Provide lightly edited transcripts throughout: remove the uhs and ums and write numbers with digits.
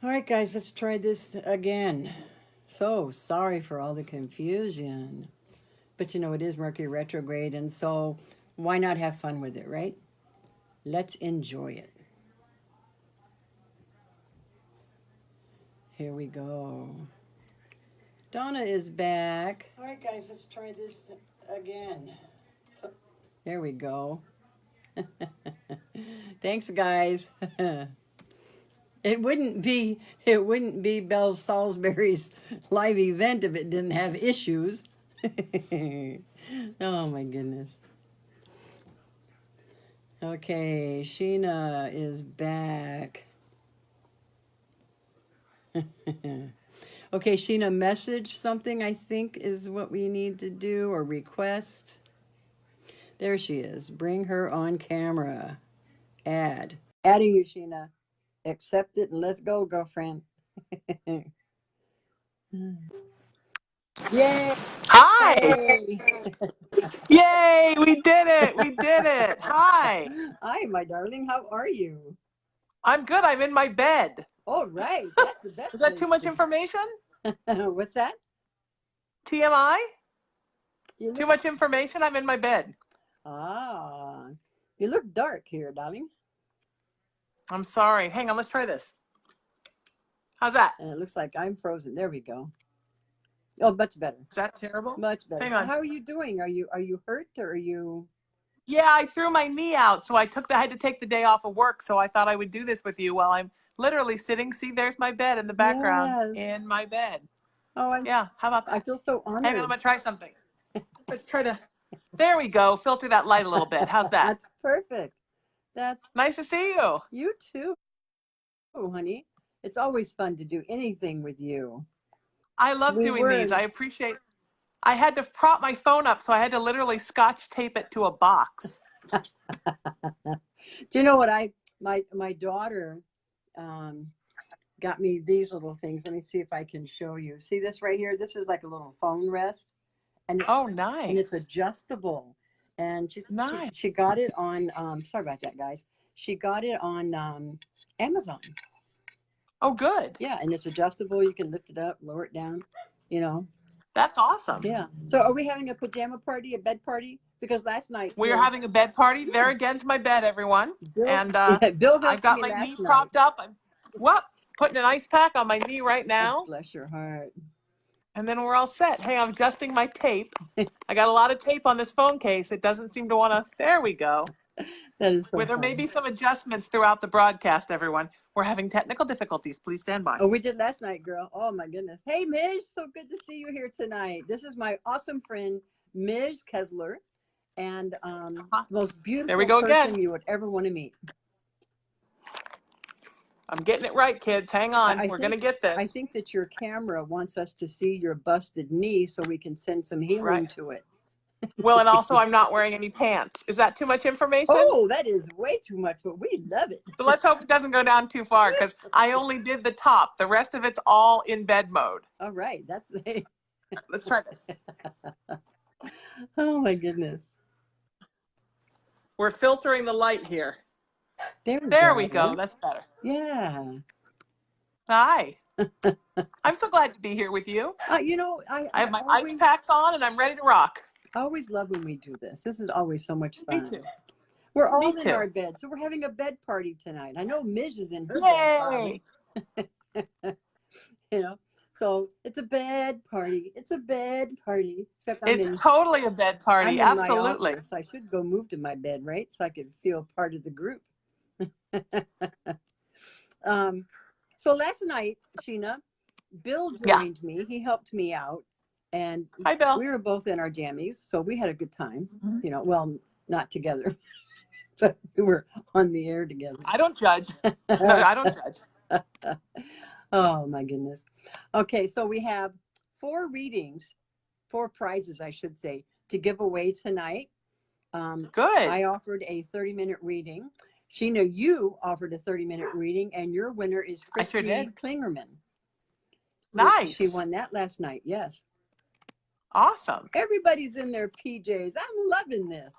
All right, guys, let's try this again. So sorry for all the confusion. But you know, it is Mercury retrograde, and so why not have fun with it, right? Let's enjoy it. Here we go. Donna is back. All right, guys, let's try this again. So, there we go. Thanks, guys. It wouldn't be Belle Salisbury's live event if it didn't have issues. Oh my goodness. Okay, Sheena is back. Okay, Sheena, message something I think is what we need to do or request. There she is. Bring her on camera. Add. Adding you, Sheena. Accept it and let's go, girlfriend. Yay! Hi! Yay! We did it! We did it! Hi! Hi, my darling. How are you? I'm good. I'm in my bed. Oh, right. That's the best. Is that too much place information? to- What's that? TMI? You Too look, much information? I'm in my bed. you look dark here, darling. I'm sorry. Hang on, let's try this. How's that? And it looks like I'm frozen. There we go. Oh, much better. Is that terrible? Much better. Hang on. How are you doing? Are you hurt or are you? Yeah, I threw my knee out, so I had to take the day off of work, so I thought I would do this with you while I'm literally sitting. See, there's my bed in the background. Yes. In my bed. Oh, Yeah, how about I that? feel so Hang on, I'm honored. gonna try something. Let's try to. There we go. Filter that light a little bit. How's that? That's perfect. That's Nice to see you. you too, honey. It's always fun to do anything with you. I love We doing were these. I appreciate. I had to prop my phone up, so I had to literally scotch tape it to a box. Do you know what my daughter got me these little things. Let me see if I can show you. See this right here? This is like a little phone rest, and Oh, it's nice. adjustable. And Nice. she got it on. Sorry about that, guys. She got it on Amazon. Oh, good. Yeah, and it's adjustable. You can lift it up, lower it down. You know. That's awesome. Yeah. So are we having a pajama party, a bed party? Because last night We're having a bed party. There again's my bed, everyone. Bill, And Bill I've got my knee propped up. I'm putting an ice pack on my knee right Oh, now. bless your heart. And then we're all set. Hey, I'm adjusting my tape. I got a lot of tape on this phone case. It doesn't seem to want to. There we go. That is so Where there may funny. be some adjustments throughout the broadcast, everyone. We're having technical difficulties. Please stand by. Oh, we did last night, girl. Oh my goodness. Hey, Midge, so good to see you here tonight. This is my awesome friend, Midge Kessler, and most beautiful There we go person again. you would ever want to meet. I'm getting it right, kids. Hang on. I We're going to think- get this. I think that your camera wants us to see your busted knee so we can send some healing Right. to it. Well, and also I'm not wearing any pants. Is that too much information? Oh, that is way too much, but we love it. So let's hope it doesn't go down too far because I only did the top. The rest of it's all in bed mode. All right, that's Let's try this. oh my goodness. We're filtering the light here. There we go. That's better. Yeah. Hi. I'm so glad to be here with you. You know, I have my ice packs on and I'm ready to rock. I always love when we do this. This is always so much fun. Me too. We're all Me in too. our bed, so we're having a bed party tonight. I know Miz is in her Yay! bed party. You know, so it's a bed party. It's a bed party. Except It's totally a bed party. I'm in my Absolutely. office. I should go move to my bed, right? So I could feel part of the group. So last night, Sheena, Bill joined me. He helped me out. And Hi, Bill. we were both in our jammies, so we had a good time. Mhm. You know, well, not together, but we were on the air together. I don't judge. No, I don't judge. Oh my goodness. Okay, so we have 4 readings, 4 prizes, I should say, to give away tonight. Good. I offered a 30-minute reading. Sheena, you offered a 30-minute reading, and your winner is I sure Christy did. Klingerman. Nice. She won that last night. Yes. Awesome. Everybody's in their PJs. I'm loving this.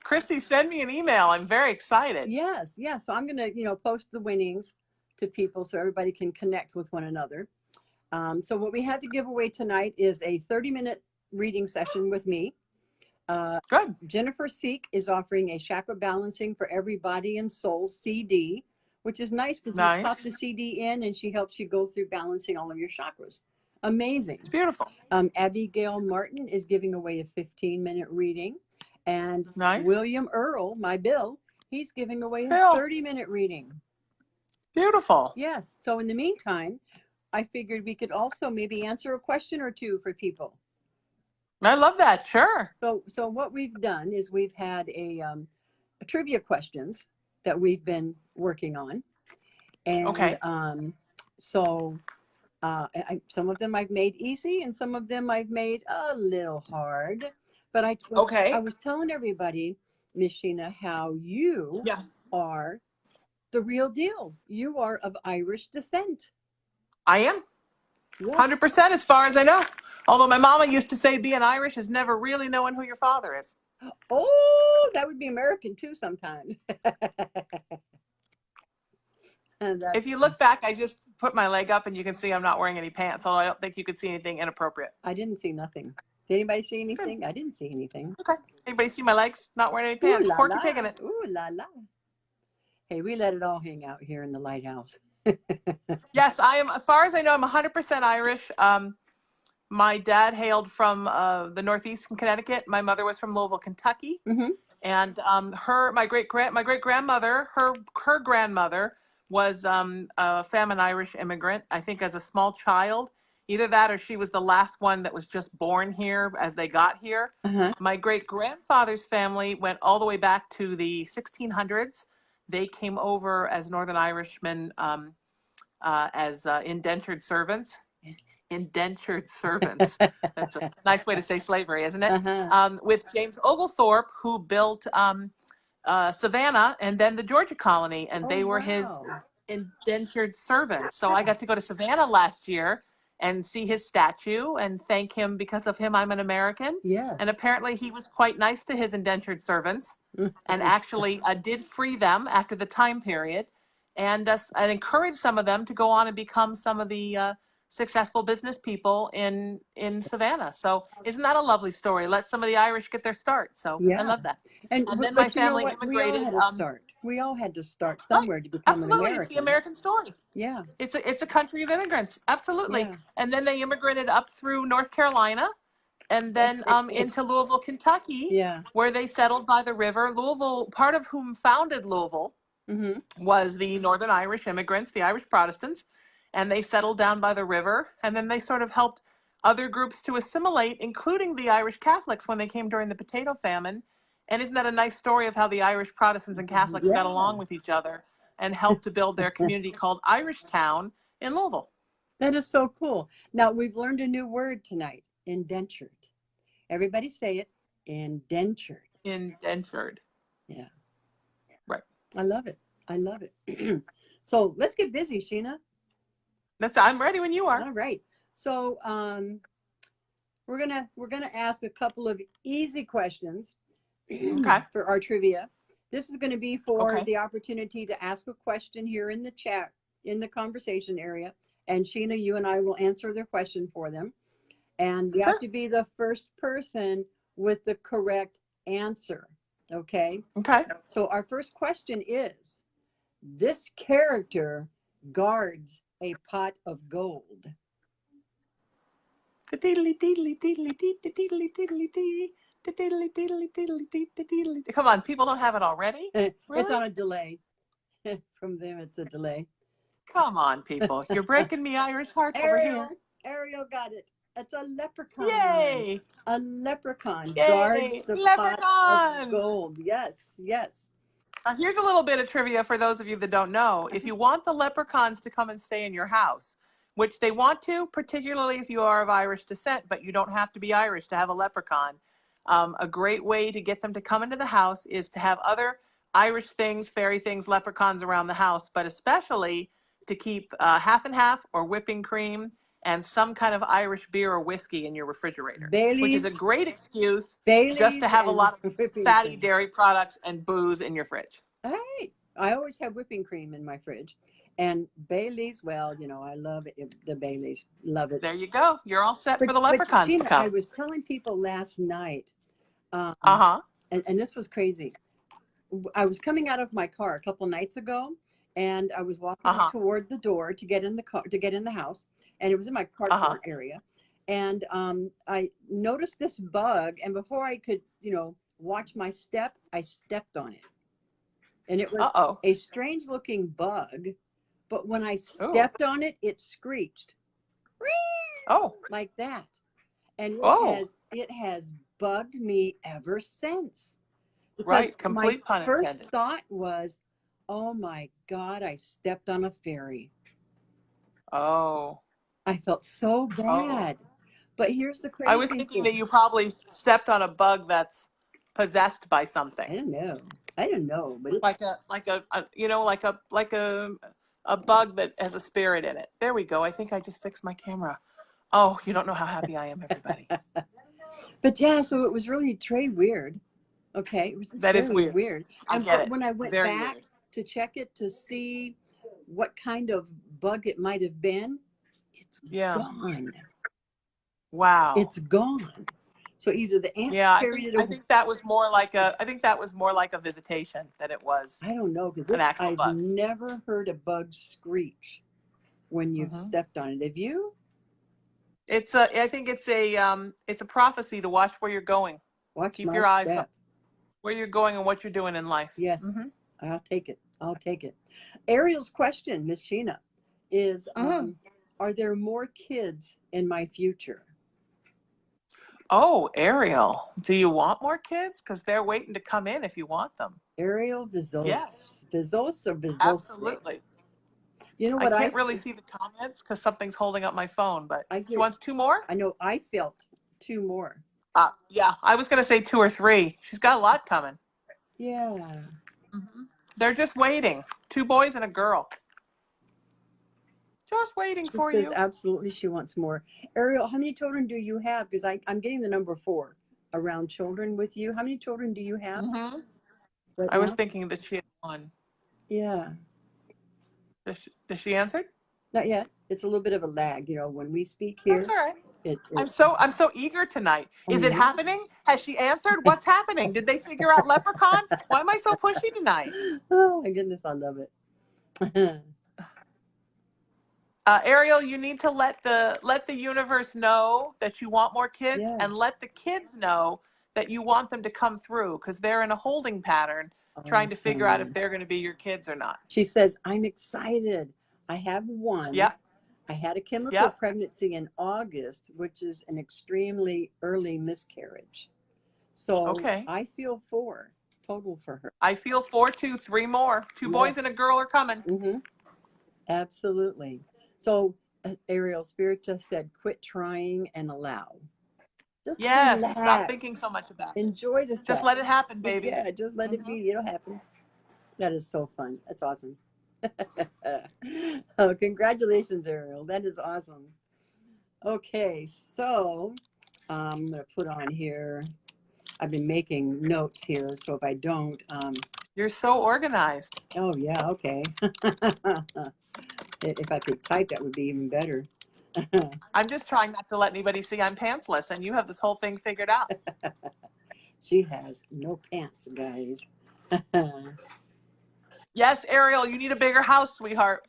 Christy, send me an email. I'm very excited. Yes, yes. So I'm gonna, post the winnings to people so everybody can connect with one another. So what we had to give away tonight is a 30-minute reading session with me. Good. Jennifer Seek is offering a chakra balancing for every body and soul CD, which is nice because you pop the CD in and she helps you go through balancing all of your chakras. Amazing. It's beautiful. Abigail Martin is giving away a 15-minute reading. And William Earl, my Bill, he's giving away a 30-minute reading. Beautiful. Yes. So in the meantime, I figured we could also maybe answer a question or two for people. I love that. Sure. So what we've done is we've had a trivia questions that we've been working on, and some of them I've made easy, and some of them I've made a little hard. But I was telling everybody, Miss Sheena, how you are the real deal. You are of Irish descent. I am. 100% as far as I know. Although my mama used to say being Irish is never really knowing who your father is. Oh, that would be American too sometimes. If you look back, I just put my leg up and you can see I'm not wearing any pants, although I don't think you could see anything inappropriate. I didn't see nothing. Did anybody see anything? I didn't see anything. Okay. Anybody see my legs? Not wearing any pants. Porky pig in it. Ooh la la. Hey, we let it all hang out here in the Lighthouse. Yes, I am. As far as I know, I'm 100% Irish. My dad hailed from the Northeast, from Connecticut. My mother was from Louisville, Kentucky. Mm-hmm. And my great grandmother, her grandmother was a famine Irish immigrant. I think as a small child, either that or she was the last one that was just born here as they got here. Uh-huh. My great grandfather's family went all the way back to the 1600s. They came over as Northern Irishmen as indentured servants. Indentured servants. That's a nice way to say slavery, isn't it? Uh-huh. With James Oglethorpe, who built Savannah and then the Georgia colony, and they were his indentured servants. So I got to go to Savannah last year and see his statue and thank him. Because of him, I'm an American. Yes. And apparently he was quite nice to his indentured servants and actually did free them after the time period and encouraged some of them to go on and become some of the successful business people in Savannah. So isn't that a lovely story? Let some of the Irish get their start. So I love that. And then my family immigrated. We all had to start somewhere to become an American. It's the American story. Yeah. It's a country of immigrants. Absolutely. Yeah. And then they immigrated up through North Carolina and then into Louisville, Kentucky, where they settled by the river. Louisville, part of whom founded Louisville was the Northern Irish immigrants, the Irish Protestants. And they settled down by the river, and then they sort of helped other groups to assimilate, including the Irish Catholics when they came during the potato famine. And isn't that a nice story of how the Irish Protestants and Catholics got along with each other and helped to build their community called Irish Town in Louisville? That is so cool. Now, we've learned a new word tonight, indentured. Everybody say it, indentured. Indentured. Yeah. Right. I love it. I love it. So let's get busy, Sheena. I'm ready when you are. All right. So we're gonna ask a couple of easy questions for our trivia. This is going to be for the opportunity to ask a question here in the chat, in the conversation area, and Sheena, you and I will answer their question for them. And you have to be the first person with the correct answer. Okay. Okay. So our first question is: this character guards a pot of gold. Come on, people don't have it already? Really? It's on a delay. From them, it's a delay. Come on, people. You're breaking me Irish heart over here. Ariel got it. It's a leprechaun. Yay! A leprechaun guards the pot of gold. Yes, yes. Here's a little bit of trivia for those of you that don't know. If you want the leprechauns to come and stay in your house, which they want to, particularly if you are of Irish descent, but you don't have to be Irish to have a leprechaun, a great way to get them to come into the house is to have other Irish things, fairy things, leprechauns around the house, but especially to keep half and half or whipping cream and some kind of Irish beer or whiskey in your refrigerator, which is a great excuse just to have a lot of fatty dairy products and booze in your fridge. Hey, I always have whipping cream in my fridge. And Bailey's, well, I love it. The Bailey's, love it. There you go. You're all set for the But leprechauns to Sheena, come. I was telling people last night, Uh-huh. and this was crazy. I was coming out of my car a couple nights ago, and I was walking toward the door to get in the car, to get in the house, and it was in my carport area. And I noticed this bug, and before I could, watch my step, I stepped on it. And it was a strange looking bug, but when I stepped on it, it screeched. Like that. And it has bugged me ever since. Right, complete pun intended. My first thought was, oh my God, I stepped on a fairy. Oh. I felt so bad. But here's the crazy thing. I was thinking that you probably stepped on a bug that's possessed by something. I don't know, but like a bug that has a spirit in it. There we go. I think I just fixed my camera. Oh, you don't know how happy I am, everybody. But yeah, so it was really very weird. Okay, it was that is weird. I get it. When I went back to check it to see what kind of bug it might have been, it's gone. Wow. It's gone. So either the ants carried it over. I think that was more like a visitation than it was. I don't know, because I've never heard a bug screech when you've stepped on it. Have you? I think it's a prophecy to watch where you're going. Keep your eyes up where you're going and what you're doing in life. Yes. I'll take it. Ariel's question, Miss Sheena, is are there more kids in my future? Oh, Ariel, do you want more kids? Because they're waiting to come in if you want them. Ariel Vizos. Yes. Vizos or Vizos? Absolutely. You know what? I can't really see the comments because something's holding up my phone, but she wants 2 more? I know. I felt 2 more. Yeah, I was going to say 2 or 3. She's got a lot coming. Yeah. They're just waiting. 2 boys and a girl. Just waiting for you. She says absolutely she wants more. Ariel, how many children do you have? Because I'm getting the number 4 around children with you. How many children do you have? I was thinking that she had 1. Yeah. Does she answer? Not yet. It's a little bit of a lag, when we speak here. That's all right. I'm so eager tonight. Is it happening? Has she answered? What's happening? Did they figure out leprechaun? Why am I so pushy tonight? Oh my goodness, I love it. Ariel, you need to let the universe know that you want more kids, and let the kids know that you want them to come through, because they're in a holding pattern trying to figure out if they're going to be your kids or not. She says, I'm excited. I have 1. Yep. I had a chemical pregnancy in August, which is an extremely early miscarriage. So I feel 4 total for her. I feel 4 too. 3 more. 2 boys and a girl are coming. Absolutely. So Ariel, Spirit just said, quit trying and allow. Just relax. Stop thinking so much about it. Enjoy the Just let it happen, baby. Yeah, just let it be. It'll happen. That is so fun. That's awesome. Oh, congratulations, Ariel. That is awesome. Okay, so I'm going to put on here. I've been making notes here, so if I don't... You're so organized. Oh, yeah, okay. If I could type, that would be even better. I'm just trying not to let anybody see I'm pantsless, and you have this whole thing figured out. She has no pants, guys. Yes, Ariel, you need a bigger house, sweetheart.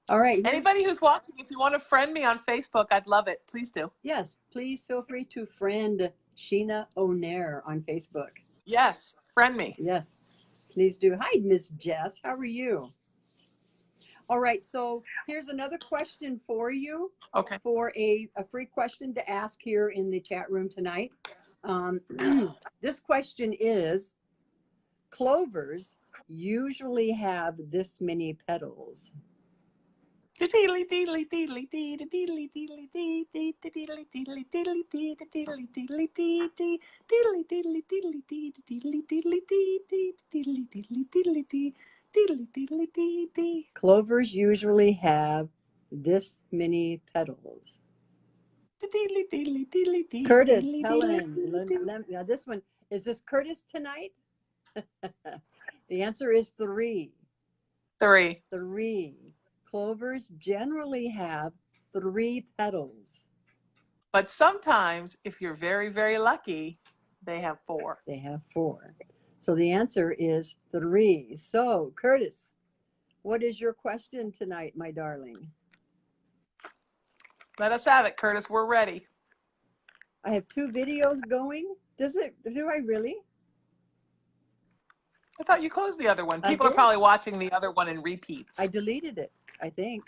All right. Anybody who's watching, if you want to friend me on Facebook, I'd love it. Please do. Yes, please feel free to friend Sheena O'Nair on Facebook. Yes, friend me. Yes, please do. Hi, Miss Jess. How are you? All right, so here's another question for you. Okay. For a free question to ask here in the chat room tonight. This question is, clovers usually have this many petals. Clovers usually have this many petals. Curtis, Helen, now this one, is this Curtis tonight? The answer is 3. 3. 3. Clovers generally have 3 petals. But sometimes, if you're very, very lucky, they have 4. They have 4. So the answer is 3. So, Curtis, what is your question tonight, my darling? Let us have it, Curtis. We're ready. I have 2 videos going. Do I really? I thought you closed the other one. People are probably watching the other one in repeats. I deleted it, I think.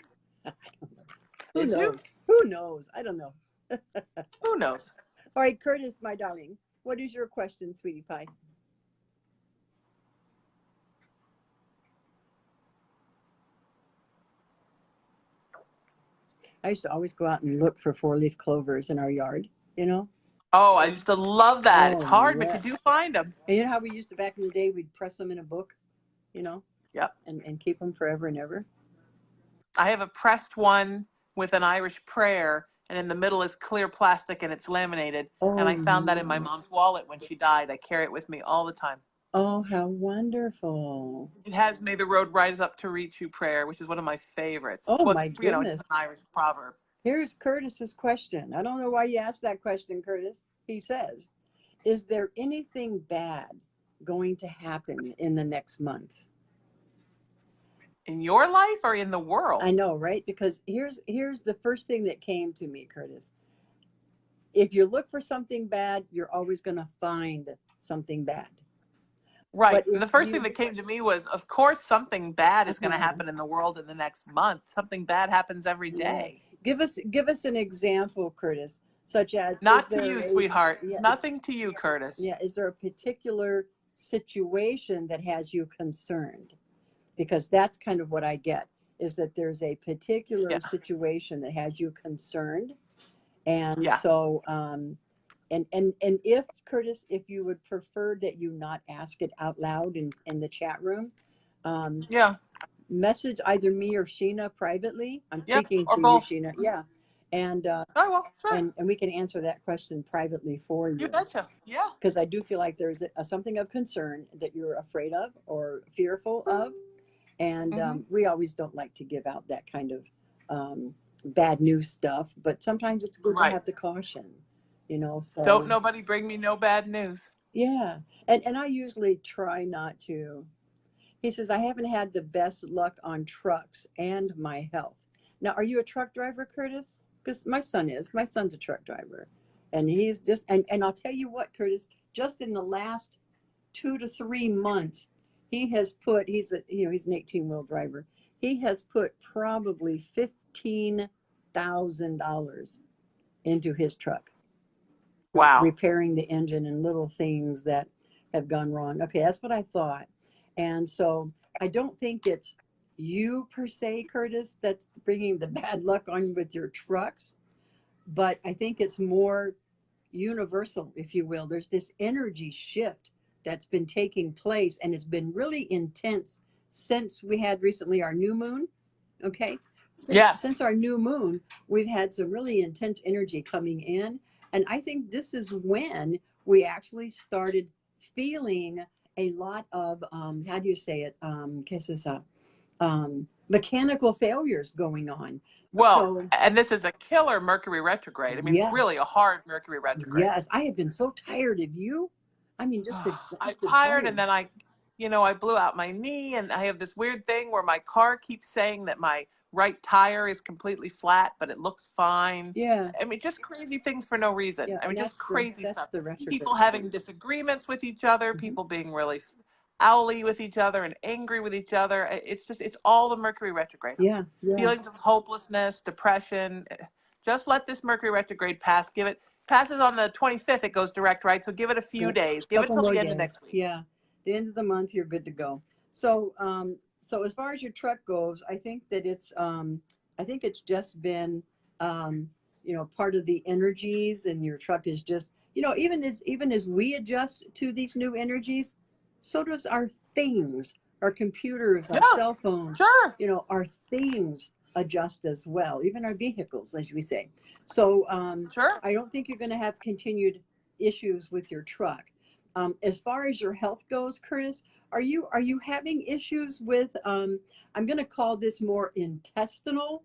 I don't know. Who Did knows? you? Who knows? I don't know. Who knows? All right, Curtis, my darling, what is your question, sweetie pie? I used to always go out and look for 4-leaf clovers in our yard, you know? Oh, I used to love that. It's hard, yes. but you do find them. And you know how we used to back in the day, we'd press them in a book, you know? Yep. And keep them forever and ever. I have a pressed one with an Irish prayer, and in the middle is clear plastic and it's laminated. And I found that in my mom's wallet when she died. I carry it with me all the time. Oh, how wonderful. It has "May the road rise up to reach you" prayer, which is one of my favorites. Oh, my goodness. You know, it's an Irish proverb. Here's Curtis's question. I don't know why you asked that question, Curtis. He says, is there anything bad going to happen in the next month? In your life or in the world? I know, right? Because here's the first thing that came to me, Curtis. If you look for something bad, you're always going to find something bad. Right. And the first thing that came to me was, of course, something bad is going to happen in the world in the next month. Something bad happens every day. Give us an example, Curtis, such as... Not to you, sweetheart. Nothing to you, Curtis. Yeah. Is there a particular situation that has you concerned? Because that's kind of what I get, is that there's a particular situation that has you concerned. And so, and if, Curtis, if you would prefer that you not ask it out loud in the chat room, message either me or Sheena privately. I'm speaking to you, Sheena. Yeah. And and we can answer that question privately for you. You betcha. Yeah. Because I do feel like there's something of concern that you're afraid of or fearful of. And we always don't like to give out that kind of bad news stuff, but sometimes it's good to have the caution, you know. So don't nobody bring me no bad news. Yeah. And I usually try not to. He says, I haven't had the best luck on trucks and my health. Now, are you a truck driver, Curtis? Because my son is. My son's a truck driver. And he's just, and I'll tell you what, Curtis, just in the last 2 to 3 months, he has put, he's an 18-wheel driver. He has put probably $15,000 into his truck. Wow. Repairing the engine and little things that have gone wrong. Okay, that's what I thought. And so I don't think it's you per se, Curtis, that's bringing the bad luck on with your trucks. But I think it's more universal, if you will. There's this energy shift that's been taking place, and it's been really intense since we had recently our new moon. Okay. Yes. Since our new moon, we've had some really intense energy coming in. And I think this is when we actually started feeling a lot of, how do you say it? Mechanical failures going on. Well, and this is a killer Mercury retrograde. I mean, really a hard Mercury retrograde. Yes. I have been so tired of you. I mean, I'm tired, and then I blew out my knee, and I have this weird thing where my car keeps saying that my right tire is completely flat, but it looks fine. Yeah. I mean, just crazy things for no reason. Yeah, I mean, just crazy stuff. The retrograde. People having disagreements with each other, people being really owly with each other and angry with each other. It's all the Mercury retrograde. Yeah. Feelings of hopelessness, depression. Just let this Mercury retrograde pass. Passes on the 25th, it goes direct, right? So give it a few days. Give it till the end of next week. Yeah. The end of the month, you're good to go. So, so as far as your truck goes, I think that it's just been, part of the energies, and your truck is just, even as we adjust to these new energies, so does our things, our computers, our cell phones. Sure. Our things adjust as well, even our vehicles, as we say. So sure. I don't think you're going to have continued issues with your truck. As far as your health goes, Curtis, are you having issues with I'm going to call this more intestinal,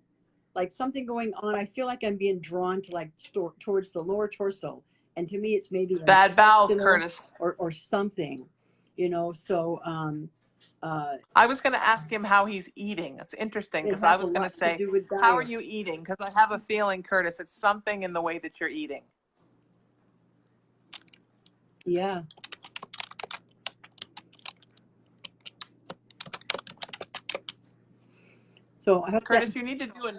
like something going on? I feel like I'm being drawn to like towards the lower torso, and to me it's maybe Bad bowels, intestinal Curtis. or something, you know. So I was going to ask him how he's eating. It's interesting, it because I has a was going to lot to say, do with how are diet. you eating? Because I have a feeling, Curtis, it's something in the way that you're eating. Yeah. So I hope Curtis, you need to do a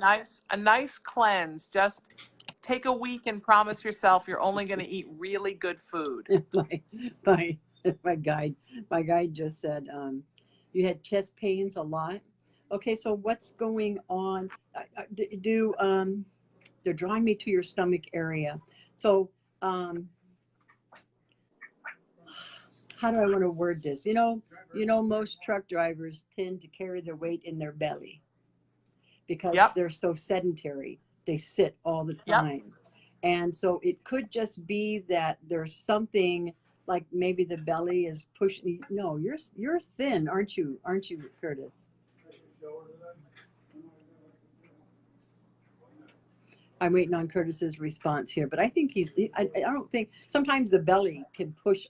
nice cleanse. Just take a week and promise yourself you're only going to eat really good food. my my guide just said you had chest pains a lot. Okay, so what's going on? They're drawing me to your stomach area. So how do I want to word this? Most truck drivers tend to carry their weight in their belly because Yep. they're so sedentary. They sit all the time. Yep. And so it could just be that there's something like maybe the belly is pushing. No, you're thin, aren't you? Aren't you, Curtis? I'm waiting on Curtis's response here, but I think I don't think sometimes the belly can put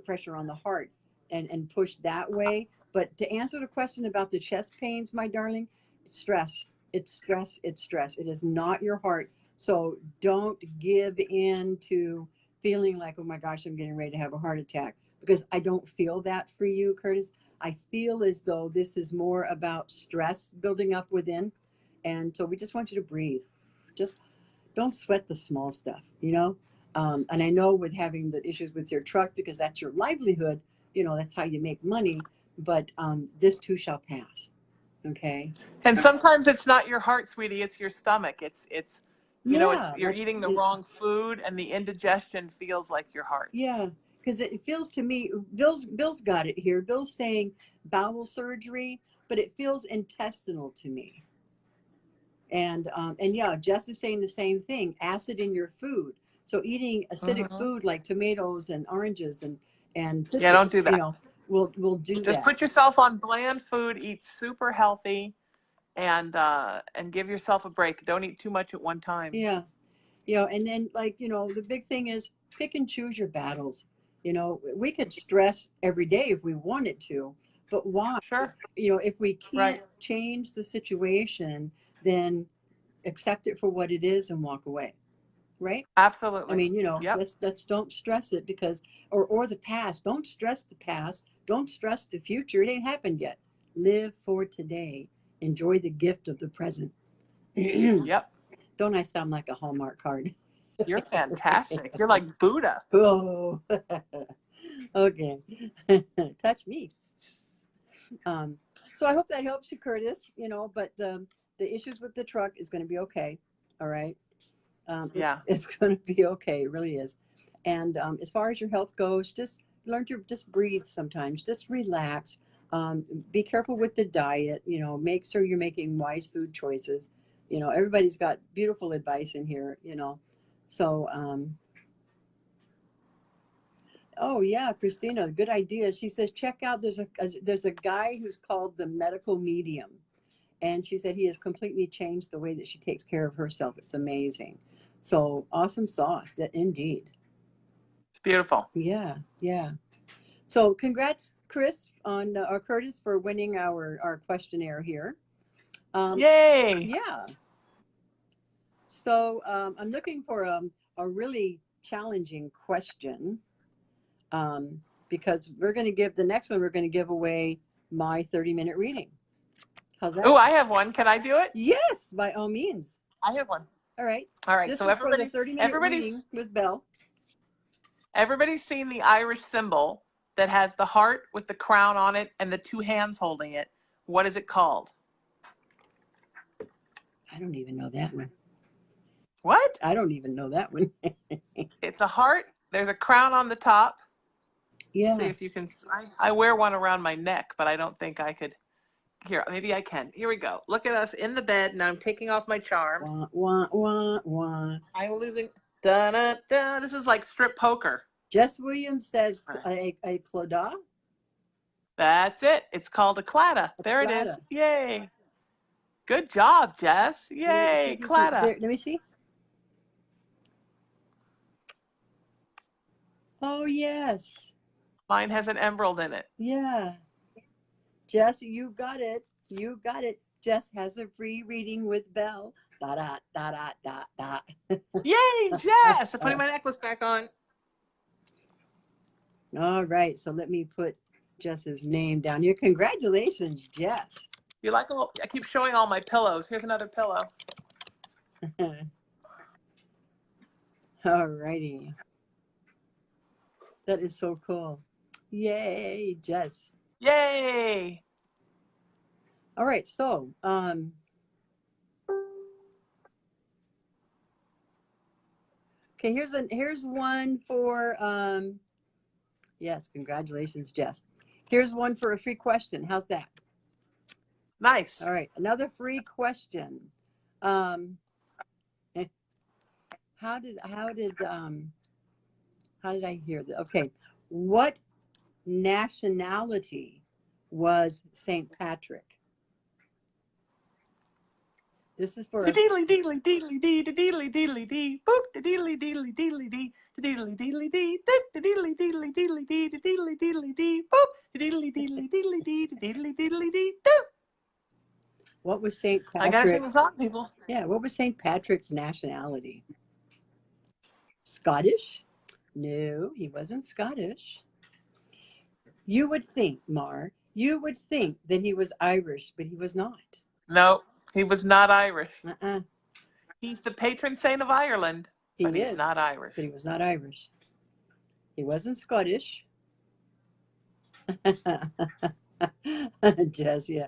pressure on the heart and push that way. But to answer the question about the chest pains, my darling, stress. It's stress. It's stress. It is not your heart. So don't give in to feeling like, oh my gosh, I'm getting ready to have a heart attack, because I don't feel that for you, Curtis. I feel as though this is more about stress building up within. And so we just want you to breathe. Just don't sweat the small stuff, and I know with having the issues with your truck, because that's your livelihood, that's how you make money, but this too shall pass. Okay. And sometimes it's not your heart, sweetie, it's your stomach. You're eating the wrong food, and the indigestion feels like your heart. Yeah, because it feels to me, Bill's got it here. Bill's saying bowel surgery, but it feels intestinal to me. And yeah, Jess is saying the same thing, acid in your food. So eating acidic food like tomatoes and oranges and citrus, yeah, don't do that. We'll do that. Just put yourself on bland food, eat super healthy, and give yourself a break. Don't eat too much at one time. Yeah. And then the big thing is pick and choose your battles. We could stress every day if we wanted to, but why? Sure. If we can't change the situation, then accept it for what it is and walk away. Right? Absolutely. I mean, let's don't stress it, because or the past. Don't stress the past. Don't stress the future. It ain't happened yet. Live for today. Enjoy the gift of the present. Yep. Don't I sound like a Hallmark card? You're fantastic. You're like Buddha. Oh, okay. Touch me. So I hope that helps you, Curtis. But the issues with the truck is going to be okay. All right. It's going to be okay. It really is. And as far as your health goes, just learn to just breathe sometimes. Just relax. Be careful with the diet. Make sure you're making wise food choices. Everybody's got beautiful advice in here. So. Oh yeah, Christina, good idea. She says check out. There's a guy who's called the Medical Medium, and she said he has completely changed the way that she takes care of herself. It's amazing. So awesome sauce, that indeed. It's beautiful. Yeah. So congrats, Chris, or Curtis, for winning our questionnaire here. Yay! Yeah. So I'm looking for a really challenging question, because we're going to give the next one. We're going to give away my 30-minute reading. How's that? Oh, I have one. Can I do it? Yes, by all means. I have one. All right. This so everybody, for the 30-minute reading with Belle. Everybody's seen the Irish symbol that has the heart with the crown on it and the two hands holding it. What is it called? I don't even know that one. What? I don't even know that one. It's a heart. There's a crown on the top. Yeah. See if you can. I wear one around my neck, but I don't think I could. Here, maybe I can. Here we go. Look at us in the bed. Now I'm taking off my charms. Wah, wah, wah, wah. I'm losing. Da, da, da. This is like strip poker. Jess Williams says a cloda. That's it. It's called a clada. There it is. Yay. Good job, Jess. Yay, clada. Let me see. Oh, yes. Mine has an emerald in it. Yeah. Jess, you got it. You got it. Jess has a free reading with Belle. Da da da da da da. Yay, Jess! I'm putting my necklace back on. All right. So let me put Jess's name down here. Congratulations, Jess. You like all, I keep showing all my pillows. Here's another pillow. All righty. That is so cool. Yay, Jess. Yay! All right, so okay, here's one for yes, congratulations, Jess. Here's one for a free question. How's that? Nice. All right, another free question. How did I hear that? Okay, what nationality was St. Patrick? This is for deedly deedly deedly dee deedly deedly dee boop deedly deedly deedly dee deedly deedly dee deedly deedly deedly dee deedly deedly dee boop deedly deedly deedly dee deedly deedly dee. What was St. Patrick? I gotta sing the song, people. Yeah, what was St. Patrick's nationality? Scottish? No, he wasn't Scottish. You would think, Mar, you would think that he was Irish, but he was not. No, he was not Irish. Uh-uh. He's the patron saint of Ireland, but he's not Irish. But he was not Irish. He wasn't Scottish. Jess, yeah.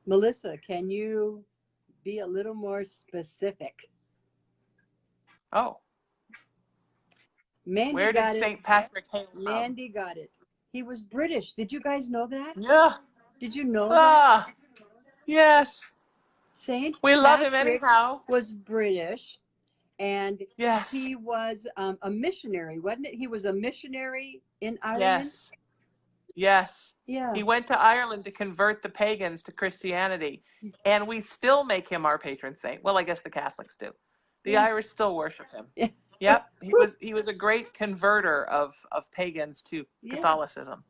Melissa, can you be a little more specific? Oh. Mandy Where did St. Patrick hail from? Mandy got it. He was British. Did you guys know that? Yeah. Did you know that? Yes. We love him anyhow. Was British, and yes, he was a missionary, wasn't it? He was a missionary in Ireland. Yes. Yes. Yeah. He went to Ireland to convert the pagans to Christianity, and we still make him our patron saint. Well, I guess the Catholics do. The Irish still worship him. Yeah. Yep. He was a great converter of pagans to Catholicism.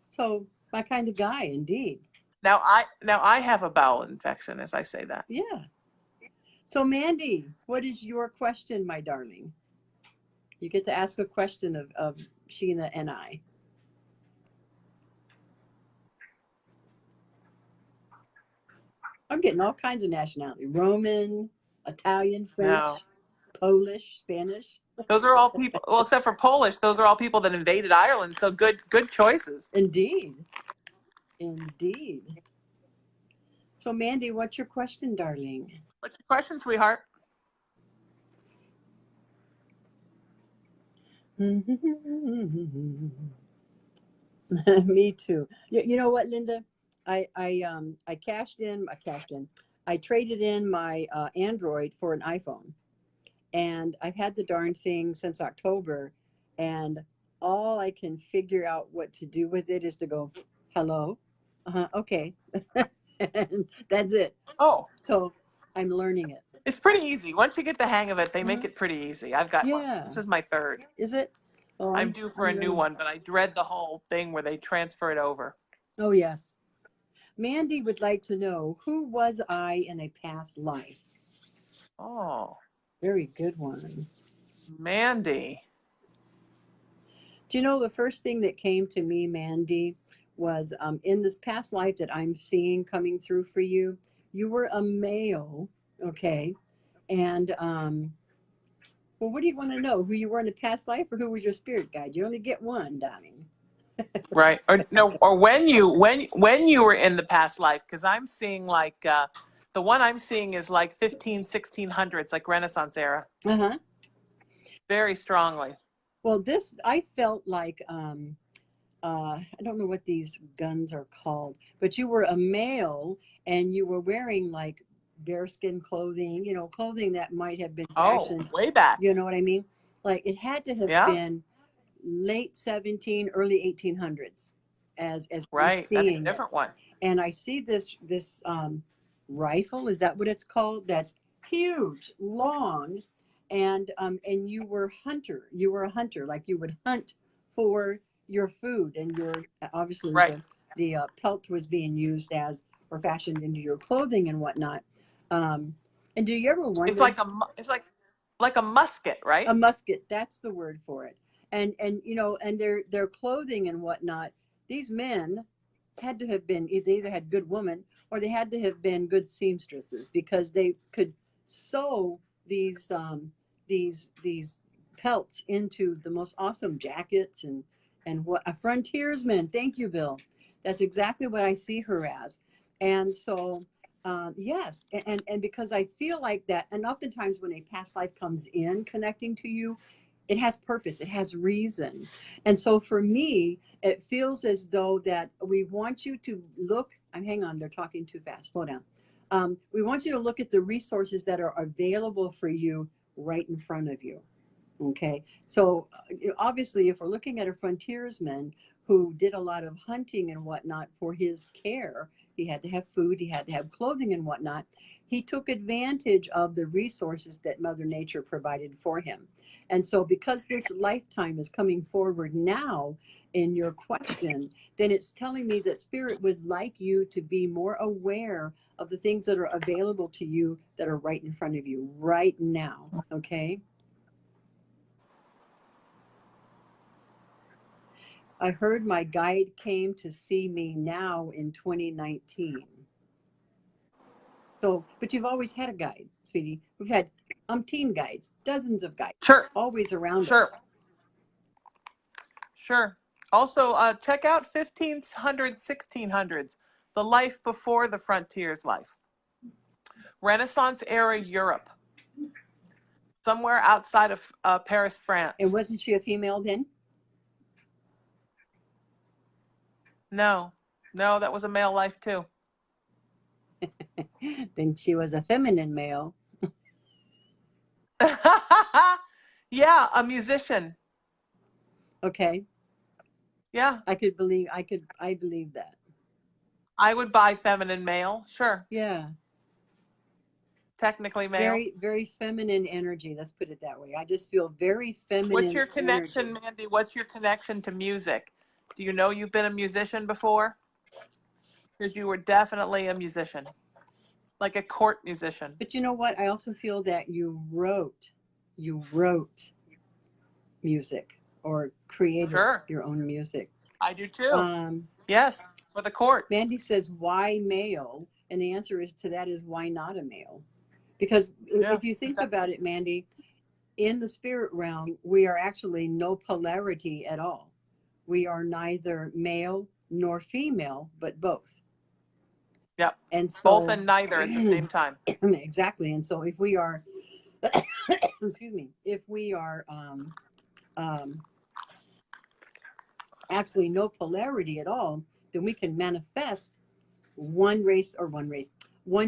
So my kind of guy, indeed. Now I have a bowel infection as I say that. Yeah. So Mandy, what is your question, my darling? You get to ask a question of Sheena and I. I'm getting all kinds of nationality. Roman, Italian, French, Polish, Spanish. Those are all people, well, except for Polish, those are all people that invaded Ireland. So good choices. Indeed. Indeed. So Mandy, what's your question, darling? What's your question, sweetheart? Me too. You know what, Linda? I traded in my Android for an iPhone, and I've had the darn thing since October, and all I can figure out what to do with it is to go, hello, okay, and that's it. Oh, so I'm learning it. It's pretty easy. Once you get the hang of it, they make it pretty easy. I've got one. This is my third. Is it? Oh, I'm due for a new one, but I dread the whole thing where they transfer it over. Oh, yes. Mandy would like to know, who was I in a past life? Oh. Very good one. Mandy. Do you know the first thing that came to me, Mandy, was in this past life that I'm seeing coming through for you, you were a male, okay? And, well, what do you want to know? Who you were in a past life, or who was your spirit guide? You only get one, darling. Right. Or no, or when you were in the past life, because I'm seeing like the one I'm seeing is like 1600s, like Renaissance era. Uh-huh. Very strongly. Well, I felt like I don't know what these guns are called, but you were a male and you were wearing like bearskin clothing, clothing that might have been fashioned way back. You know what I mean? Like it had to have been late 17, early 1800s, as I'm Right. That's a seeing it. different one. And I see this rifle. Is that what it's called? That's huge, long, and you were hunter. You were a hunter, like you would hunt for your food, and your obviously Right. the pelt was being used as or fashioned into your clothing and whatnot. And do you ever wonder? It's like a musket, right? A musket. That's the word for it. And you know, and their clothing and whatnot. These men had to have been, they either had good women or they had to have been good seamstresses, because they could sew these pelts into the most awesome jackets and what a frontiersman. Thank you, Bill. That's exactly what I see her as. And so yes, and because I feel like that, and oftentimes when a past life comes in connecting to you, it has purpose, it has reason. And so for me, it feels as though that we want you to look, hang on, they're talking too fast, slow down. We want you to look at the resources that are available for you right in front of you. Okay, so obviously, if we're looking at a frontiersman who did a lot of hunting and whatnot for his care, he had to have food, he had to have clothing and whatnot. He took advantage of the resources that Mother Nature provided for him. And so, because this lifetime is coming forward now in your question, then it's telling me that Spirit would like you to be more aware of the things that are available to you that are right in front of you right now. Okay. I heard my guide came to see me now in 2019. So, but you've always had a guide, sweetie. We've had umpteen guides, dozens of guides, Sure. always around Sure. us. Sure. Also, check out 1500s, 1600s, the life before the frontier's life. Renaissance era Europe, somewhere outside of Paris, France. And wasn't she a female then? No, that was a male life too. Then she was a feminine male. Yeah, a musician. Okay. Yeah. I believe that. I would buy feminine male, sure. Yeah. Technically male. Very, very feminine energy. Let's put it that way. I just feel very feminine. What's your connection, energy. Mandy? What's your connection to music? Do you know you've been a musician before? Because you were definitely a musician, like a court musician. But you know what? I also feel that you wrote music or created your own music. I do too. Yes, for the court. Mandy says, why male? And the answer to that is, why not a male? Because if you think about it, Mandy, in the spirit realm, we are actually no polarity at all. We are neither male nor female, but both. Yep. And so, both and neither at the same time. Exactly. And so if we are, excuse me, if we are actually no polarity at all, then we can manifest one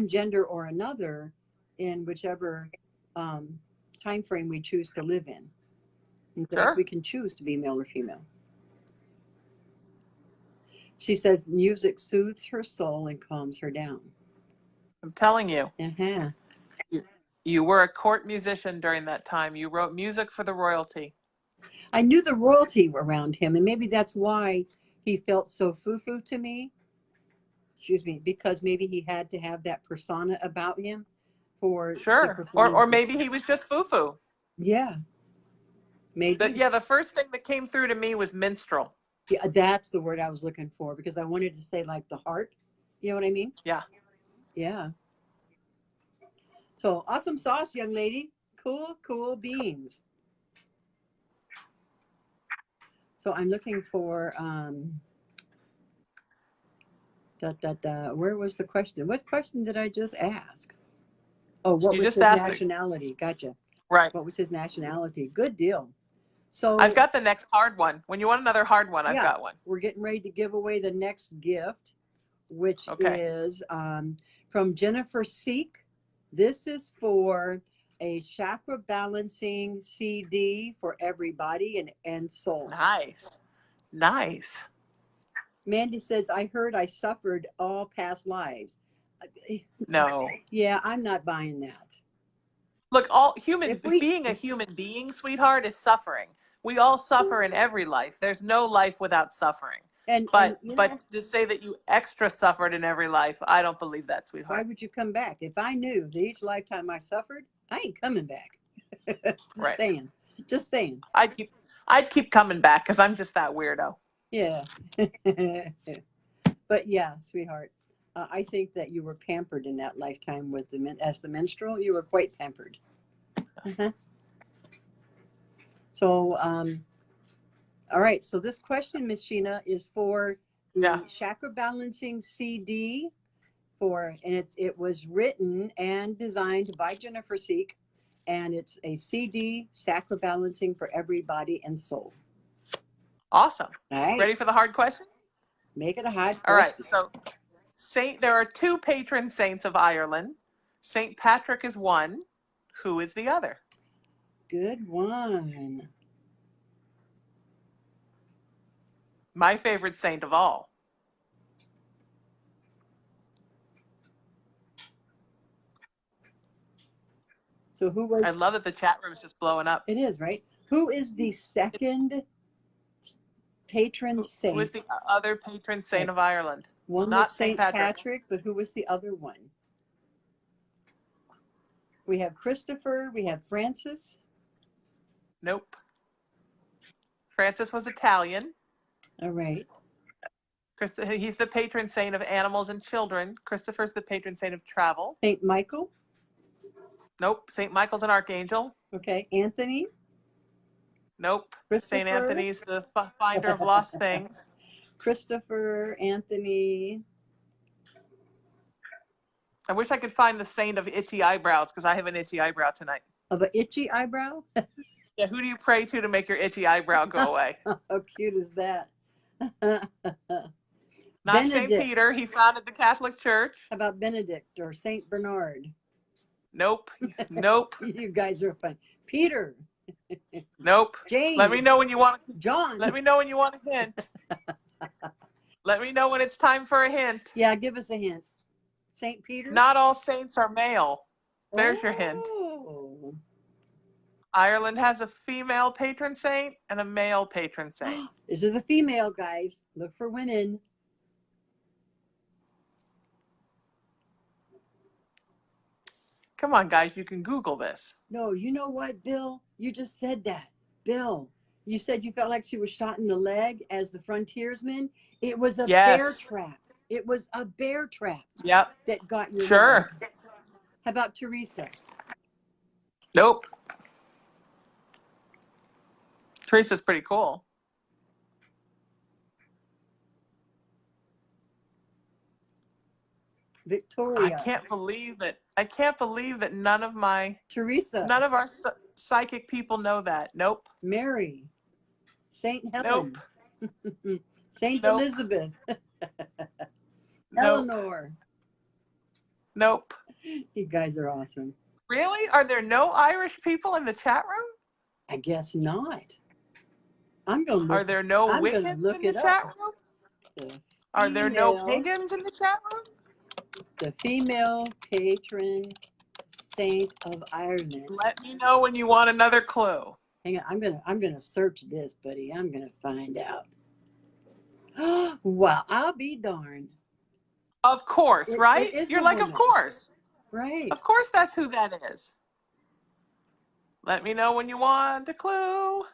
gender or another in whichever time frame we choose to live in. In fact, we can choose to be male or female. She says music soothes her soul and calms her down. I'm telling you. Uh-huh. You were a court musician during that time. You wrote music for the royalty. I knew the royalty around him, and maybe that's why he felt so foo-foo to me. Excuse me, because maybe he had to have that persona about him for or maybe he was just foo-foo. Yeah, maybe. The first thing that came through to me was minstrel. Yeah, that's the word I was looking for, because I wanted to say like the harp. You know what I mean? Yeah. Yeah. So awesome sauce, young lady. Cool beans. So I'm looking for where was the question? What question did I just ask? Oh, what was his nationality? Gotcha. Right. What was his nationality? Good deal. So I've got the next hard one. When you want another hard one, I've got one. We're getting ready to give away the next gift, which is from Jennifer Seek. This is for a chakra balancing CD for every body and soul. Nice. Nice. Mandy says, I heard I suffered all past lives. No. Yeah, I'm not buying that. Look, being a human being, sweetheart, is suffering. We all suffer in every life. There's no life without suffering. But to say that you extra suffered in every life, I don't believe that, sweetheart. Why would you come back? If I knew that each lifetime I suffered, I ain't coming back. Right. Saying. Just saying. I'd keep coming back because I'm just that weirdo. Yeah. But yeah, sweetheart, I think that you were pampered in that lifetime as the minstrel. You were quite pampered. So, all right. So this question, Miss Sheena, is for the chakra balancing CD and it was written and designed by Jennifer Seek, and it's a CD chakra balancing for every body and soul. Awesome. All right. Ready for the hard question? Make it a hard question. All right. So there are two patron saints of Ireland. St. Patrick is one. Who is the other? Good one. My favorite saint of all. So who was? I love that the chat room is just blowing up. It is, right? Who is the second patron saint? Who is the other patron saint of Ireland? One Not was St. Patrick, but who was the other one? We have Christopher. We have Francis. Nope. Francis was Italian. All right. He's the patron saint of animals and children. Christopher's the patron saint of travel. St. Michael? Nope. St. Michael's an archangel. Okay. Anthony? Nope. St. Anthony's the finder of lost things. Christopher, Anthony. I wish I could find the saint of itchy eyebrows because I have an itchy eyebrow tonight. Of an itchy eyebrow? Yeah, who do you pray to make your itchy eyebrow go away? How cute is that? Not St. Peter. He founded the Catholic Church. How about Benedict or St. Bernard? Nope. Nope. You guys are fun. Peter. Nope. James. Let me know when you want. John. Let me know when you want a hint. Let me know when it's time for a hint. Yeah, give us a hint. St. Peter? Not all saints are male. There's your hint. Ireland has a female patron saint and a male patron saint. This is a female, guys. Look for women. Come on, guys. You can Google this. No, you know what, Bill? You just said that. Bill, you said you felt like she was shot in the leg as the frontiersman. It was a bear trap. It was a bear trap. Yep. That got you. Sure. Leg. How about Teresa? Nope. Teresa's pretty cool. Victoria. I can't believe that none of our psychic people know that. Nope. Mary. Saint Helen. Nope. Saint Elizabeth. Eleanor. Nope. You guys are awesome. Really? Are there no Irish people in the chat room? I guess not. Are there no Wiccans in the chat room? Are there no pagans in the chat room? The female patron saint of Ireland. Let me know when you want another clue. Hang on, I'm gonna search this, buddy. I'm gonna find out. Well, I'll be darned. Of course, right? You're like, of course. Right. Of course that's who that is. Let me know when you want a clue.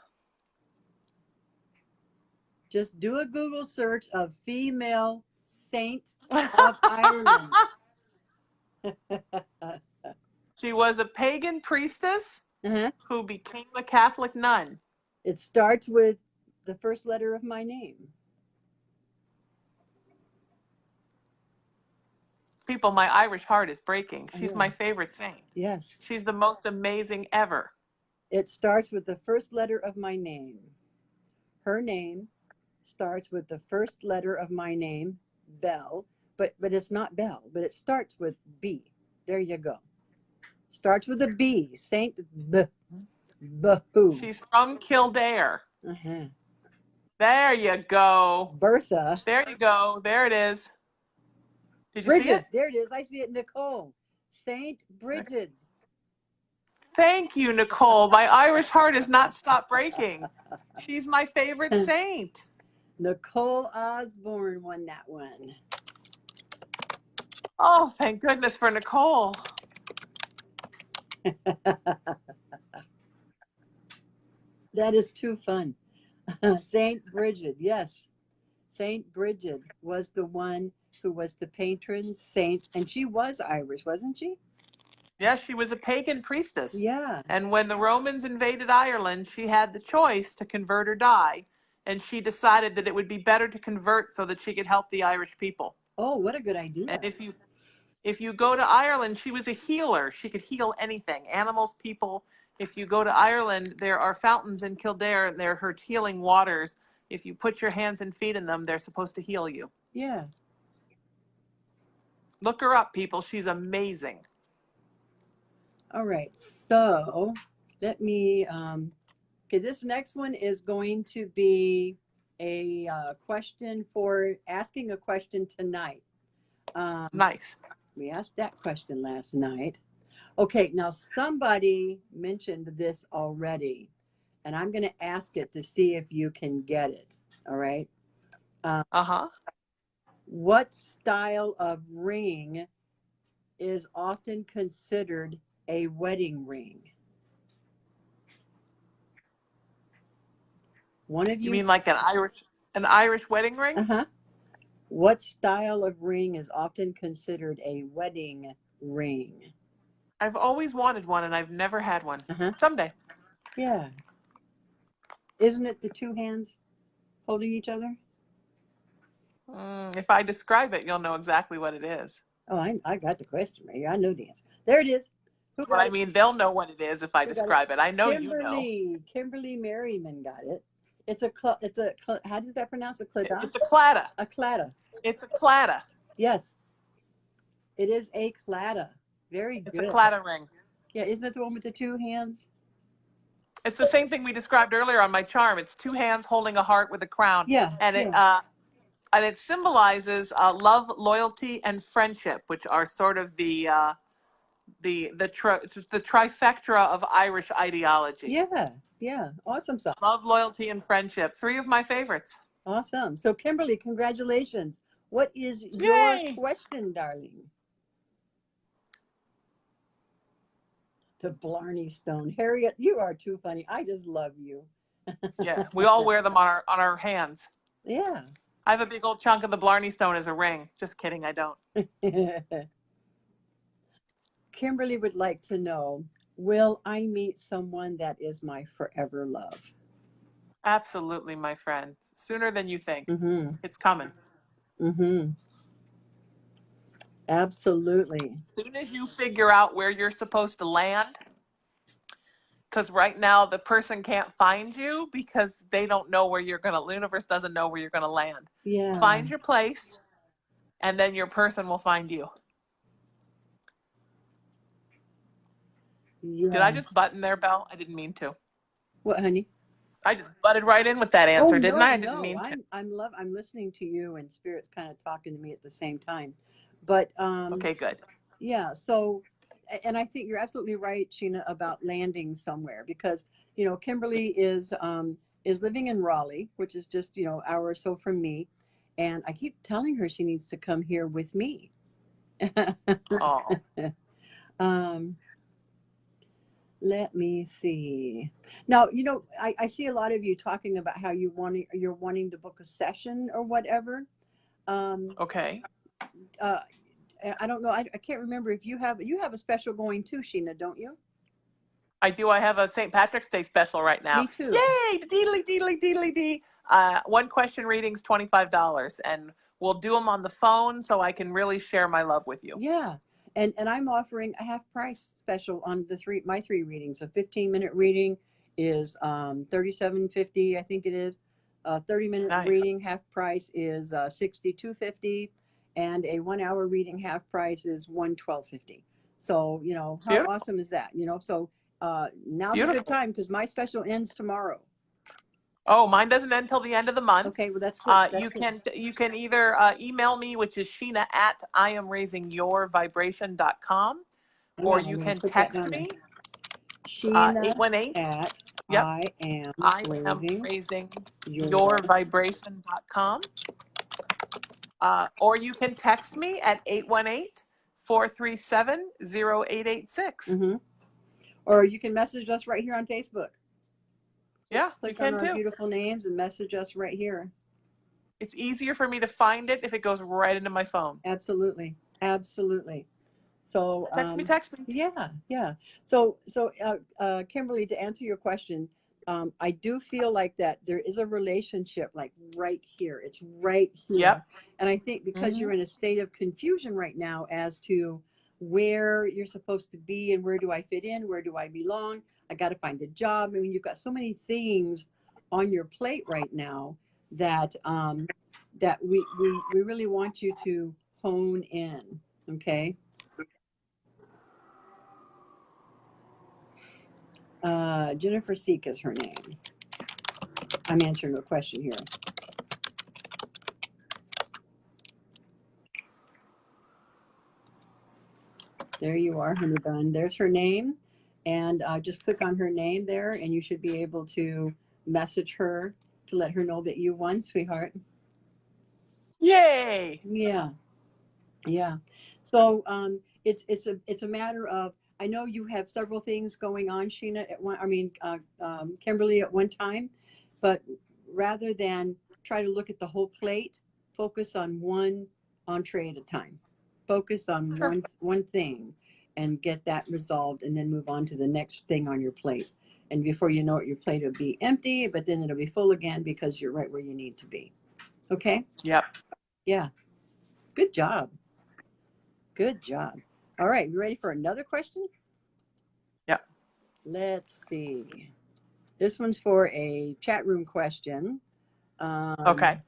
Just do a Google search of female saint of Ireland. She was a pagan priestess who became a Catholic nun. It starts with the first letter of my name. People, my Irish heart is breaking. She's my favorite saint. Yes. She's the most amazing ever. It starts with the first letter of my name. Her name starts with the first letter of my name, Belle, but it's not Belle, but it starts with B. There you go. Starts with a B. Saint Who? She's from Kildare. Uh-huh. There you go. Bertha. There you go. There it is. Did you Bridget. see it? There it is. I see it. Nicole. Saint Bridget. Thank you, Nicole. My Irish heart has not stopped breaking. She's my favorite saint. Nicole Osborne won that one. Oh, thank goodness for Nicole. That is too fun. Saint Bridget, yes. Saint Bridget was the one who was the patron saint, and she was Irish, wasn't she? Yes, she was a pagan priestess. Yeah. And when the Romans invaded Ireland, she had the choice to convert or die. And she decided that it would be better to convert so that she could help the Irish people. Oh, what a good idea. And if you go to Ireland, she was a healer. She could heal anything, animals, people. If you go to Ireland, there are fountains in Kildare, and they're her healing waters. If you put your hands and feet in them, they're supposed to heal you. Yeah. Look her up, people. She's amazing. All right. So let me, okay, this next one is going to be a question for asking a question tonight. Nice. We asked that question last night. Okay, now somebody mentioned this already, and I'm going to ask it to see if you can get it. All right. What style of ring is often considered a wedding ring? One of you. You mean like an Irish wedding ring? Uh-huh. What style of ring is often considered a wedding ring? I've always wanted one, and I've never had one. Someday. Yeah. Isn't it the two hands holding each other? If I describe it, you'll know exactly what it is. Oh, I got the question right here. I know the answer. There it is. But I mean, they'll know what it is if I describe it. I know you know. Kimberly Merriman got it. It's a how does that pronounce it? It's a claddagh. A claddagh. It's a claddagh. Yes. It is a claddagh. Very good. It's a claddagh ring. Yeah, isn't that the one with the two hands? It's the same thing we described earlier on my charm. It's two hands holding a heart with a crown. Yeah. And it symbolizes love, loyalty, and friendship, which are sort of the trifecta of Irish ideology. Yeah. Yeah. Awesome stuff. Love, loyalty, and friendship. 3 of my favorites. Awesome. So Kimberly, congratulations. What is your question, darling? The Blarney Stone. Harriet, you are too funny. I just love you. Yeah, we all wear them on our hands. Yeah. I have a big old chunk of the Blarney Stone as a ring. Just kidding, I don't. Kimberly would like to know, will I meet someone that is my forever love? Absolutely, my friend. Sooner than you think. It's coming. Absolutely. As soon as you figure out where you're supposed to land, because right now the person can't find you because they don't know where you're going to, the universe doesn't know where you're going to land. Yeah. Find your place, and then your person will find you. Yeah. Did I just button there, Belle? I didn't mean to. What, honey? I just butted right in with that answer, didn't I? I didn't mean to. I'm listening to you, and Spirit's kind of talking to me at the same time. But okay, good. Yeah, so, and I think you're absolutely right, Sheena, about landing somewhere, because Kimberly is living in Raleigh, which is just an hour or so from me, and I keep telling her she needs to come here with me. Let me see. Now, I see a lot of you talking about how you're wanting to book a session or whatever. Okay. I don't know. I can't remember if you have a special going too, Sheena, don't you? I do. I have a St. Patrick's Day special right now. Me too. Yay! Deedly. One question reading's $25, and we'll do them on the phone so I can really share my love with you. Yeah. And I'm offering a half price special on my 3 readings. A 15-minute reading is $37.50, I think it is. A 30-minute reading half price is $62.50, and a 1-hour reading half price is $112.50. So, you know, how Beautiful. awesome is that? You know, so now's a Beautiful. good time because my special ends tomorrow. Oh, mine doesn't end until the end of the month. Okay, well, that's good. That's you can either email me, which is Sheena at IamRaisingYourVibration.com, or you can text me. Sheena 818. at Yep. I am raising your vibration.com. Or you can text me at 818-437-0886. Mm-hmm. Or you can message us right here on Facebook. Yeah, click you on can our too. beautiful names and message us right here. It's easier for me to find it if it goes right into my phone. Absolutely. Absolutely. So text me. Yeah. So Kimberly, to answer your question, I do feel like that there is a relationship like right here. It's right here. Yep. And I think because you're in a state of confusion right now as to where you're supposed to be and where do I fit in, where do I belong, I got to find a job. I mean, you've got so many things on your plate right now that that we really want you to hone in. Okay. Jennifer Seek is her name. I'm answering a question here. There you are, honey bun. There's her name. And just click on her name there, and you should be able to message her to let her know that you won, sweetheart. Yay! Yeah. Yeah. So it's a matter of, I know you have several things going on, Sheena, at one, Kimberly, at one time, but rather than try to look at the whole plate, focus on one entree at a time. Focus on one thing and get that resolved, and then move on to the next thing on your plate. And before you know it, your plate will be empty, but then it'll be full again because you're right where you need to be. Okay? Yep. Yeah. Good job. Good job. All right, you ready for another question? Yep. Let's see. This one's for a chat room question. Okay.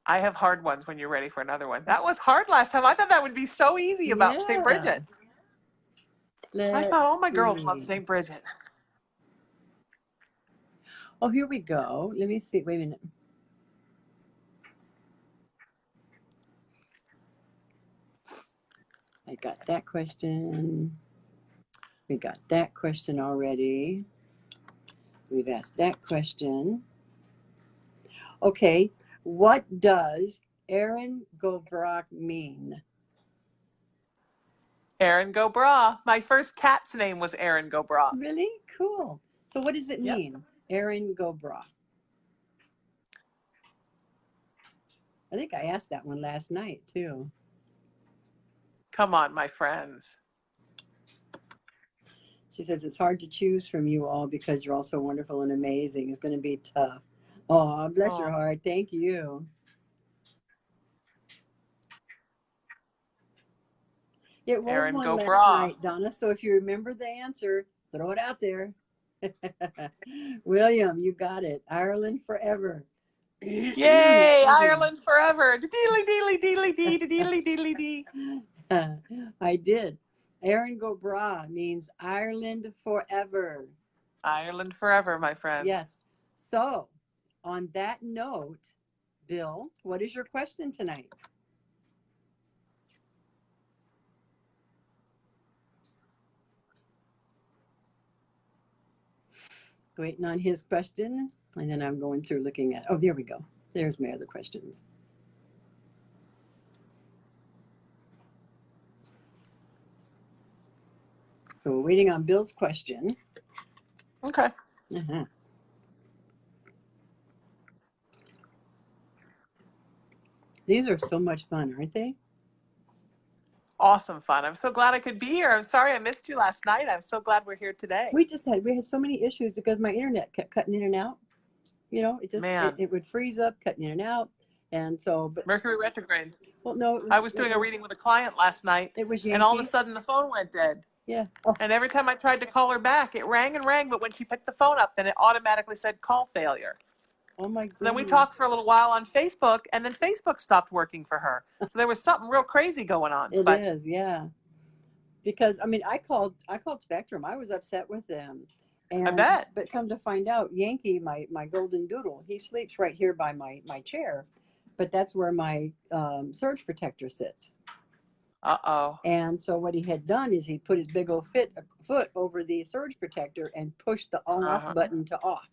I have hard ones when you're ready for another one. That was hard last time. I thought that would be so easy about St. Bridget. I thought all my girls love St. Bridget. Oh, here we go. Let me see. Wait a minute. I got that question. We got that question already. We've asked that question. Okay. What does Erin go Brock mean? Erin go Bra. My first cat's name was Erin go Bra. Really? Cool. So what does it mean? Erin go Bra. I think I asked that one last night too. Come on, my friends. She says it's hard to choose from you all because you're all so wonderful and amazing. It's going to be tough. Oh, bless your heart. Thank you. It was Erin one go last Bra. night, Donna. So if you remember the answer, throw it out there. William, you got it. Ireland forever. Yay! Ireland forever. Deedly deedly deedly dee deedly deedly dee. I did. Erin go Bra means Ireland forever. Ireland forever, my friends. Yes. So, on that note, Bill, what is your question tonight? Waiting on his question, and then I'm going through looking at, oh, there we go. There's my other questions. So we're waiting on Bill's question. Okay. These are so much fun, aren't they? Awesome fun. I'm so glad I could be here. I'm sorry I missed you last night. I'm so glad we're here today. We had so many issues because my internet kept cutting in and out. You know, it just it would freeze up, cutting in and out. And so, but Mercury retrograde. Well, no, I was doing a reading with a client last night. It was and all of a sudden the phone went dead. Yeah. And every time I tried to call her back, it rang and rang. But when she picked the phone up, then it automatically said call failure. Oh my goodness. Then we talked for a little while on Facebook, and then Facebook stopped working for her. So there was something real crazy going on. It is, yeah. Because I mean, I called Spectrum. I was upset with them. And, I bet. But come to find out, Yankee, my golden doodle, he sleeps right here by my chair, but that's where my surge protector sits. Uh-oh. And so what he had done is he put his big old foot over the surge protector and pushed the on-off button to off.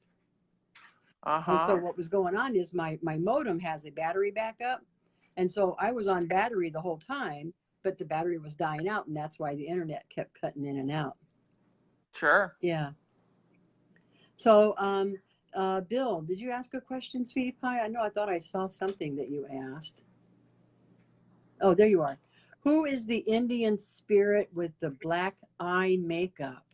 And so what was going on is my modem has a battery backup. And so I was on battery the whole time, but the battery was dying out, and that's why the internet kept cutting in and out. Sure. Yeah. So, Bill, did you ask a question, sweetie pie? I thought I saw something that you asked. Oh, there you are. Who is the Indian spirit with the black eye makeup?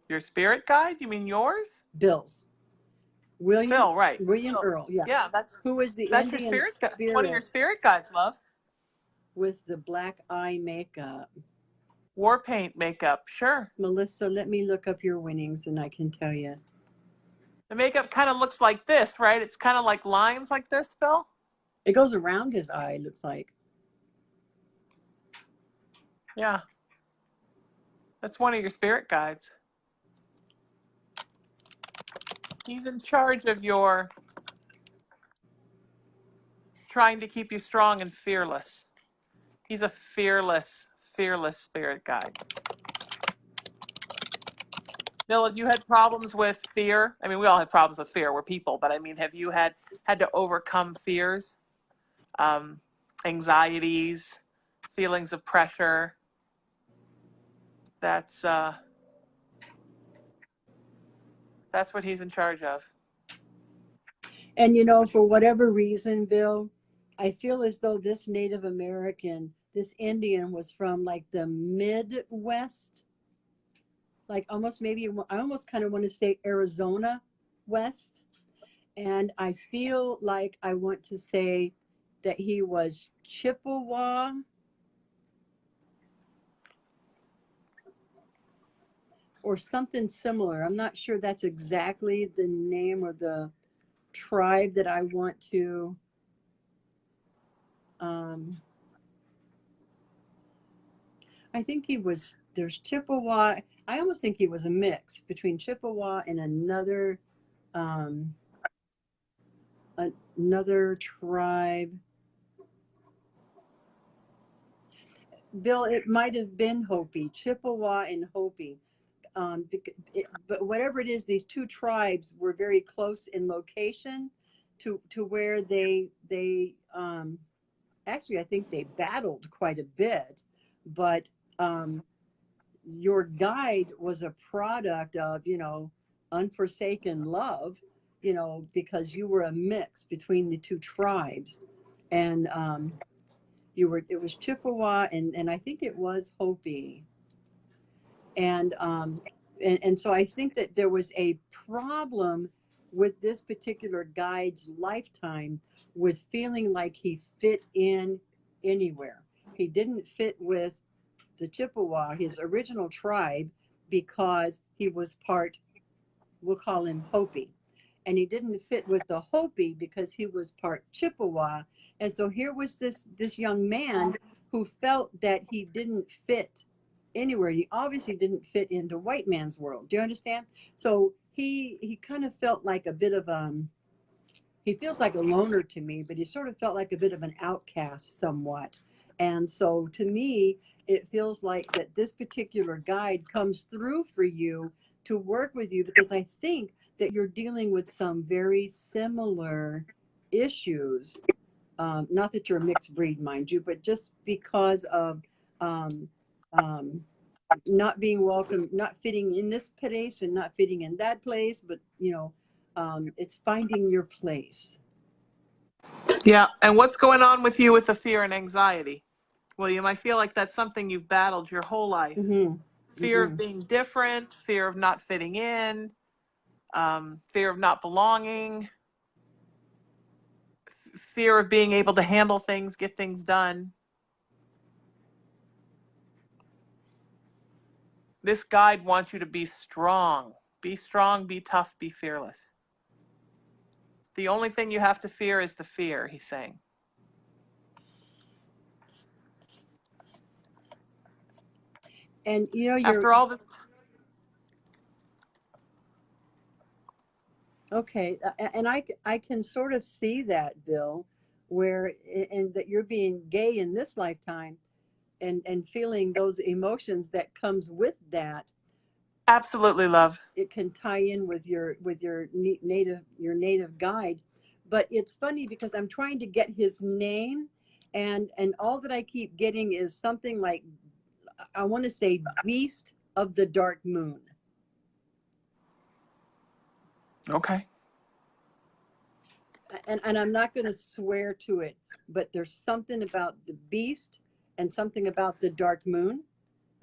Your spirit guide? You mean yours? Bill's. Phil, right. William Phil. Earl, yeah. Yeah, who is the that's Indian your spirit one of your spirit guides, love. with the black eye makeup? War paint makeup, sure. Melissa, let me look up your winnings and I can tell you. The makeup kind of looks like this, right? It's kind of like lines like this, Phil. It goes around his eye, looks like. Yeah. That's one of your spirit guides. He's in charge of your trying to keep you strong and fearless. He's a fearless spirit guide. Bill, have you had problems with fear? I mean, we all have problems with fear. We're people, but I mean, have you had to overcome fears, anxieties, feelings of pressure? That's what he's in charge of. And for whatever reason, Bill, I feel as though this Native American, this Indian, was from like the Midwest, like almost maybe, I almost kind of want to say Arizona West. And I feel like I want to say that he was Chippewa. Or something similar. I'm not sure that's exactly the name of the tribe that I want to I think there's Chippewa. I almost think he was a mix between Chippewa and another tribe. Bill, it might have been Hopi, Chippewa and Hopi. But whatever it is, these two tribes were very close in location to where they actually, I think they battled quite a bit, but your guide was a product of, unforsaken love, because you were a mix between the two tribes. And it was Chippewa and I think it was Hopi. And so I think that there was a problem with this particular guide's lifetime with feeling like he fit in anywhere. He didn't fit with the Chippewa, his original tribe, because he was part, we'll call him Hopi. And he didn't fit with the Hopi because he was part Chippewa. And so here was this young man who felt that he didn't fit anywhere. He obviously didn't fit into white man's world. Do you understand? So he kind of felt like a bit of he feels like a loner to me, but he sort of felt like a bit of an outcast somewhat. And so to me, it feels like that this particular guide comes through for you to work with you, because I think that you're dealing with some very similar issues. Not that you're a mixed breed, mind you, but just because of not being welcome, not fitting in this place and not fitting in that place, but it's finding your place. Yeah. And what's going on with you with the fear and anxiety, William? I feel like that's something you've battled your whole life. Mm-hmm. Fear of being different, fear of not fitting in, fear of not belonging, fear of being able to handle things, get things done. This guide wants you to be strong. Be strong, be tough, be fearless. The only thing you have to fear is the fear, he's saying. And you know, after all this. Okay, and I can sort of see that, Bill, where and that you're being gay in this lifetime, and feeling those emotions that comes with that. Absolutely, love. It can tie in with your native guide, but it's funny because I'm trying to get his name, and all that I keep getting is something like, I want to say Beast of the Dark Moon. Okay. And I'm not going to swear to it, but there's something about the beast and something about the dark moon,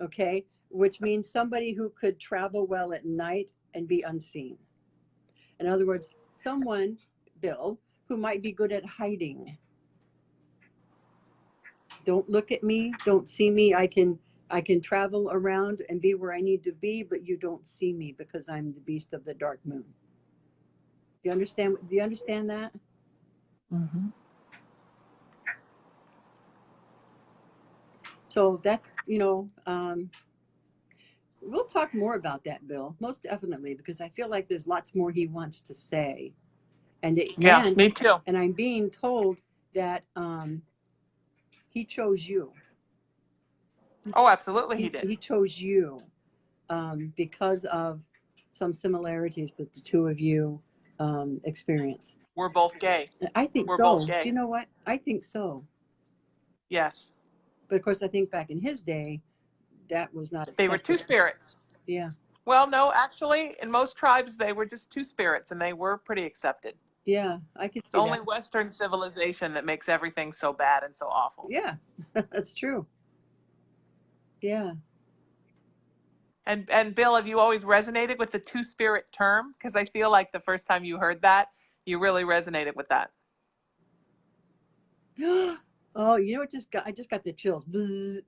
okay, which means somebody who could travel well at night and be unseen. In other words, someone, Bill, who might be good at hiding. Don't look at me, don't see me. I can travel around and be where I need to be, but you don't see me because I'm the beast of the dark moon. Do you understand that? Mm-hmm. So that's, we'll talk more about that, Bill, most definitely, because I feel like there's lots more he wants to say. Me too. And I'm being told that he chose you. Oh, absolutely, he did. He chose you because of some similarities that the two of you experience. We're both gay. I think we're so. Both gay. You know what? I think so. Yes. But of course, I think back in his day, that was not accepted. They were two spirits. Yeah. Well, no, actually, in most tribes, they were just two spirits, and they were pretty accepted. Yeah, I could see It's only Western civilization that makes everything so bad and so awful. Yeah, that's true. Yeah. And Bill, have you always resonated with the two-spirit term? Because I feel like the first time you heard that, you really resonated with that. Oh, you know what I just got the chills. Bzz.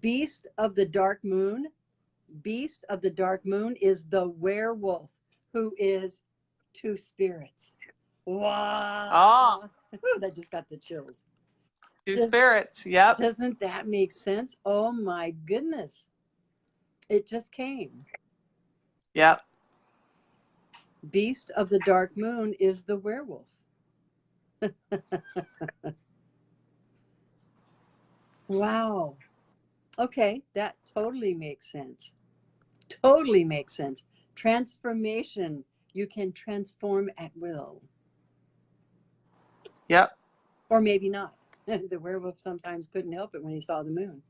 Beast of the Dark Moon. Beast of the Dark Moon is the werewolf who is two spirits. Wow. Oh. That just got the chills. Two spirits, yep. Doesn't that make sense? Oh my goodness. It just came. Yep. Beast of the Dark Moon is the werewolf. Wow. Okay, that totally makes sense. Totally makes sense. Transformation. You can transform at will. Yep. Or maybe not. The werewolf sometimes couldn't help it when he saw the moon.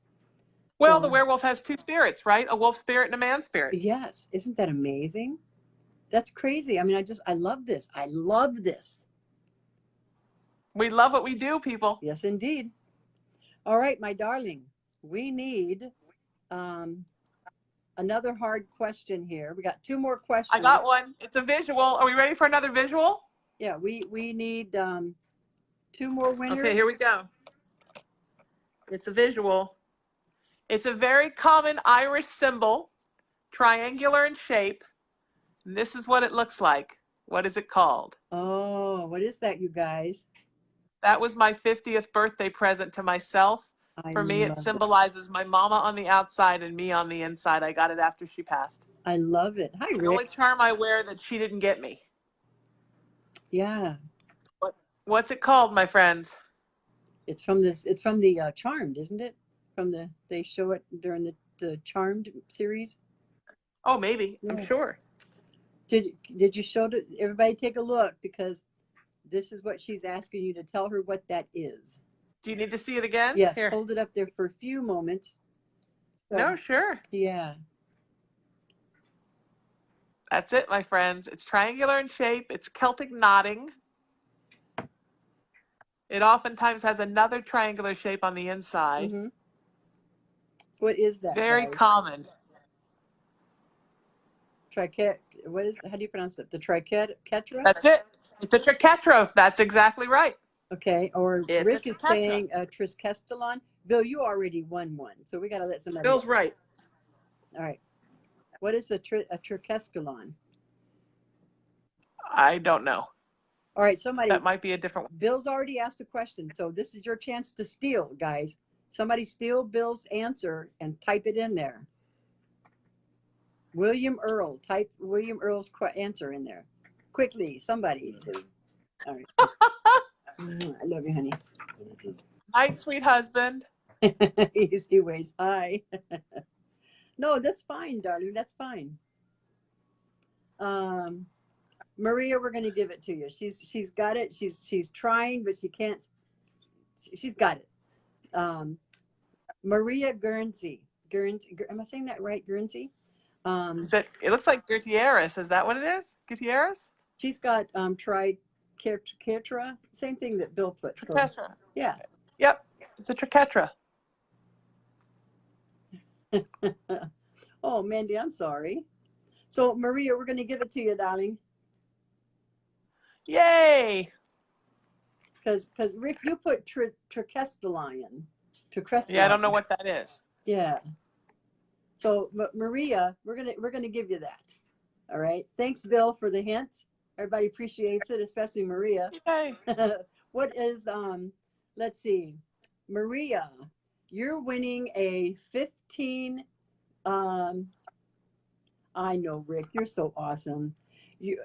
Well, the werewolf has two spirits, right? A wolf spirit and a man spirit. Yes. Isn't that amazing? That's crazy. I mean, I love this. I love this. We love what we do, people. Yes, indeed. All right, my darling. We need another hard question here. We got two more questions. I got one. It's a visual. Are we ready for another visual? Yeah, we need two more winners. Okay, here we go. It's a visual. It's a very common Irish symbol, triangular in shape. And this is what it looks like. What is it called? Oh, what is that, you guys? That was my 50th birthday present to myself. For me, it symbolizes my mama on the outside and me on the inside. I got it after she passed. I love it. Hi, Rick. The only charm I wear that she didn't get me. Yeah. What's it called, my friends? It's from the Charmed, isn't it? They show it during the Charmed series. Oh, maybe. Yeah. I'm sure. Did you show it? Everybody take a look, because this is what she's asking you to tell her what that is. Do you need to see it again? Yes. Here. Hold it up there for a few moments. So, no, sure. Yeah. That's it, my friends. It's triangular in shape. It's Celtic knotting. It oftentimes has another triangular shape on the inside. Mm-hmm. What is that? Very common. How do you pronounce it? The triquetra? That's it. It's a triquetra. That's exactly right. Okay. Or Rick is saying triskestelon. Bill, you already won one, so we got to let somebody. Bill's right. All right. What is a triskestelon? I don't know. All right, somebody. That might be a different one. Bill's already asked a question, so this is your chance to steal, guys. Somebody steal Bill's answer and type it in there. William Earl. Type William Earl's answer in there. Quickly, somebody. All right. I love you, honey. Night, sweet husband. He waves hi. No, that's fine, darling. That's fine. Maria, we're going to give it to you. She's got it. She's trying, but she can't. She's got it. Maria Guernsey. Am I saying that right? Guernsey. It looks like Gutierrez. Is that what it is? Gutierrez? She's got triquetra. Same thing that Bill put. Triquetra. Yeah. Yep. It's a triquetra. Oh, Mandy, I'm sorry. So, Maria, we're going to give it to you, darling. Yay! Because Rick, you put triquestralion. Yeah, I don't know what that is. Yeah. So, Maria, we're gonna give you that. All right. Thanks, Bill, for the hint. Everybody appreciates it, especially Maria. Yay. What is let's see, Maria, you're winning a 15. I know, Rick, you're so awesome. You,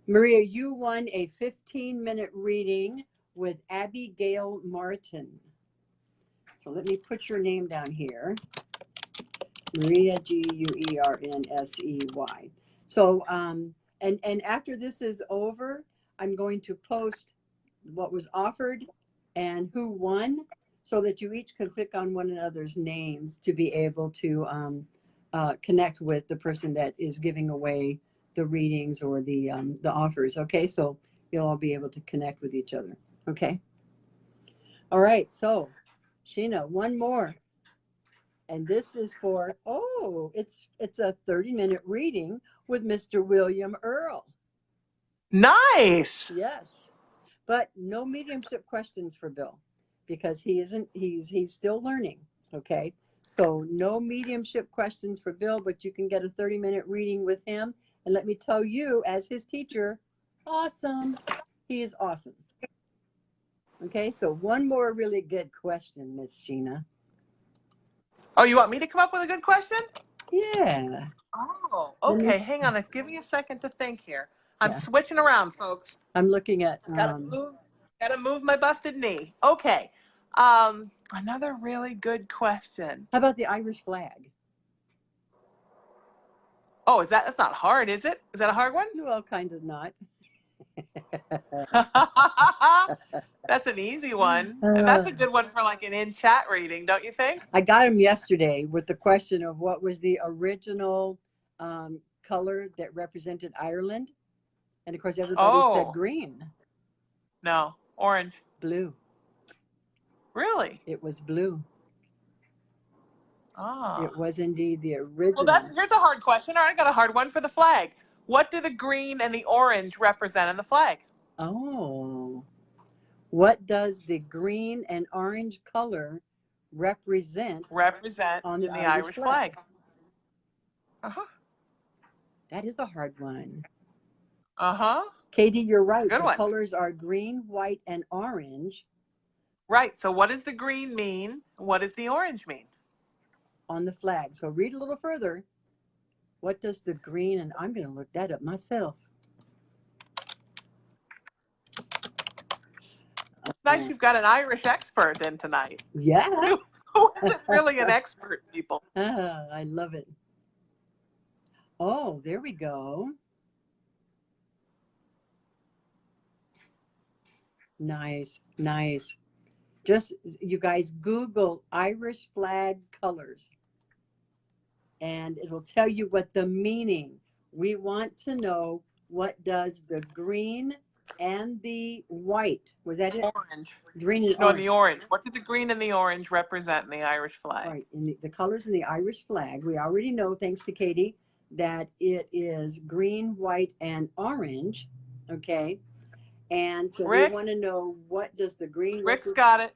Maria, you won a 15-minute reading with Abigail Martin. So let me put your name down here. Maria, Guernsey. So, and after this is over, I'm going to post what was offered and who won, so that you each can click on one another's names to be able to connect with the person that is giving away the readings or the offers. Okay, so you'll all be able to connect with each other. Okay. All right. So, Sheena, one more, and this is for it's a 30-minute reading with Mr. William Earl. Nice. Yes, but no mediumship questions for Bill, because he's still learning. Okay. So no mediumship questions for Bill, but you can get a 30-minute reading with him. And let me tell you, as his teacher, awesome. He is awesome. Okay, so one more really good question, Miss Sheena. Oh, you want me to come up with a good question? Yeah. Oh, okay. Hang on. Give me a second to think here. I'm switching around, folks. I'm looking at... Gotta move my busted knee. Okay. Another really good question. How about the Irish flag? Oh, that's not hard, is it? Is that a hard one? Well, kind of not. That's an easy one. And that's a good one for like an in-chat reading, don't you think? I got him yesterday with the question of what was the original color that represented Ireland. And of course, everybody said green. No, orange. Blue. Really? It was blue. Oh. It was indeed the original. Well, here's a hard question. All right, I got a hard one for the flag. What do the green and the orange represent in the flag? Oh. What does the green and orange color represent on the Irish flag? Uh-huh. That is a hard one. Uh-huh. Katie, you're right. Good the one. Colors are green, white, and orange. Right. So what does the green mean? What does the orange mean? On the flag. So read a little further. What does the green, and I'm going to look that up myself. It's nice you've got an Irish expert in tonight. Yeah. Who isn't really an expert, people? I love it. Oh, there we go. Nice, nice. Just, you guys, Google Irish flag colors, and it'll tell you what the meaning. We want to know, what does the green and the white, was that it? Orange. Green and no, orange. the orange. What do the green and the orange represent in the Irish flag? Right, in the colors in the Irish flag, we already know, thanks to Katie, that it is green, white, and orange. Okay. And so Rick, we want to know, what does the green... Rick's got it.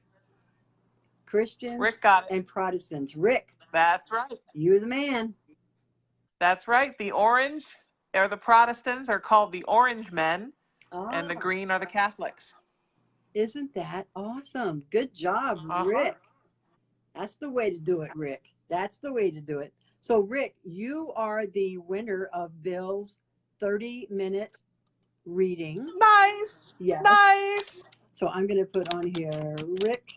Christians Rick got it. And Protestants. Rick. That's right. You're the man. That's right. The orange are the Protestants are called the Orange Men, and the green are the Catholics. Isn't that awesome? Good job, Rick. That's the way to do it, Rick. That's the way to do it. So, Rick, you are the winner of Bill's 30-minute reading. Nice. Yes. Nice. So I'm going to put on here Rick,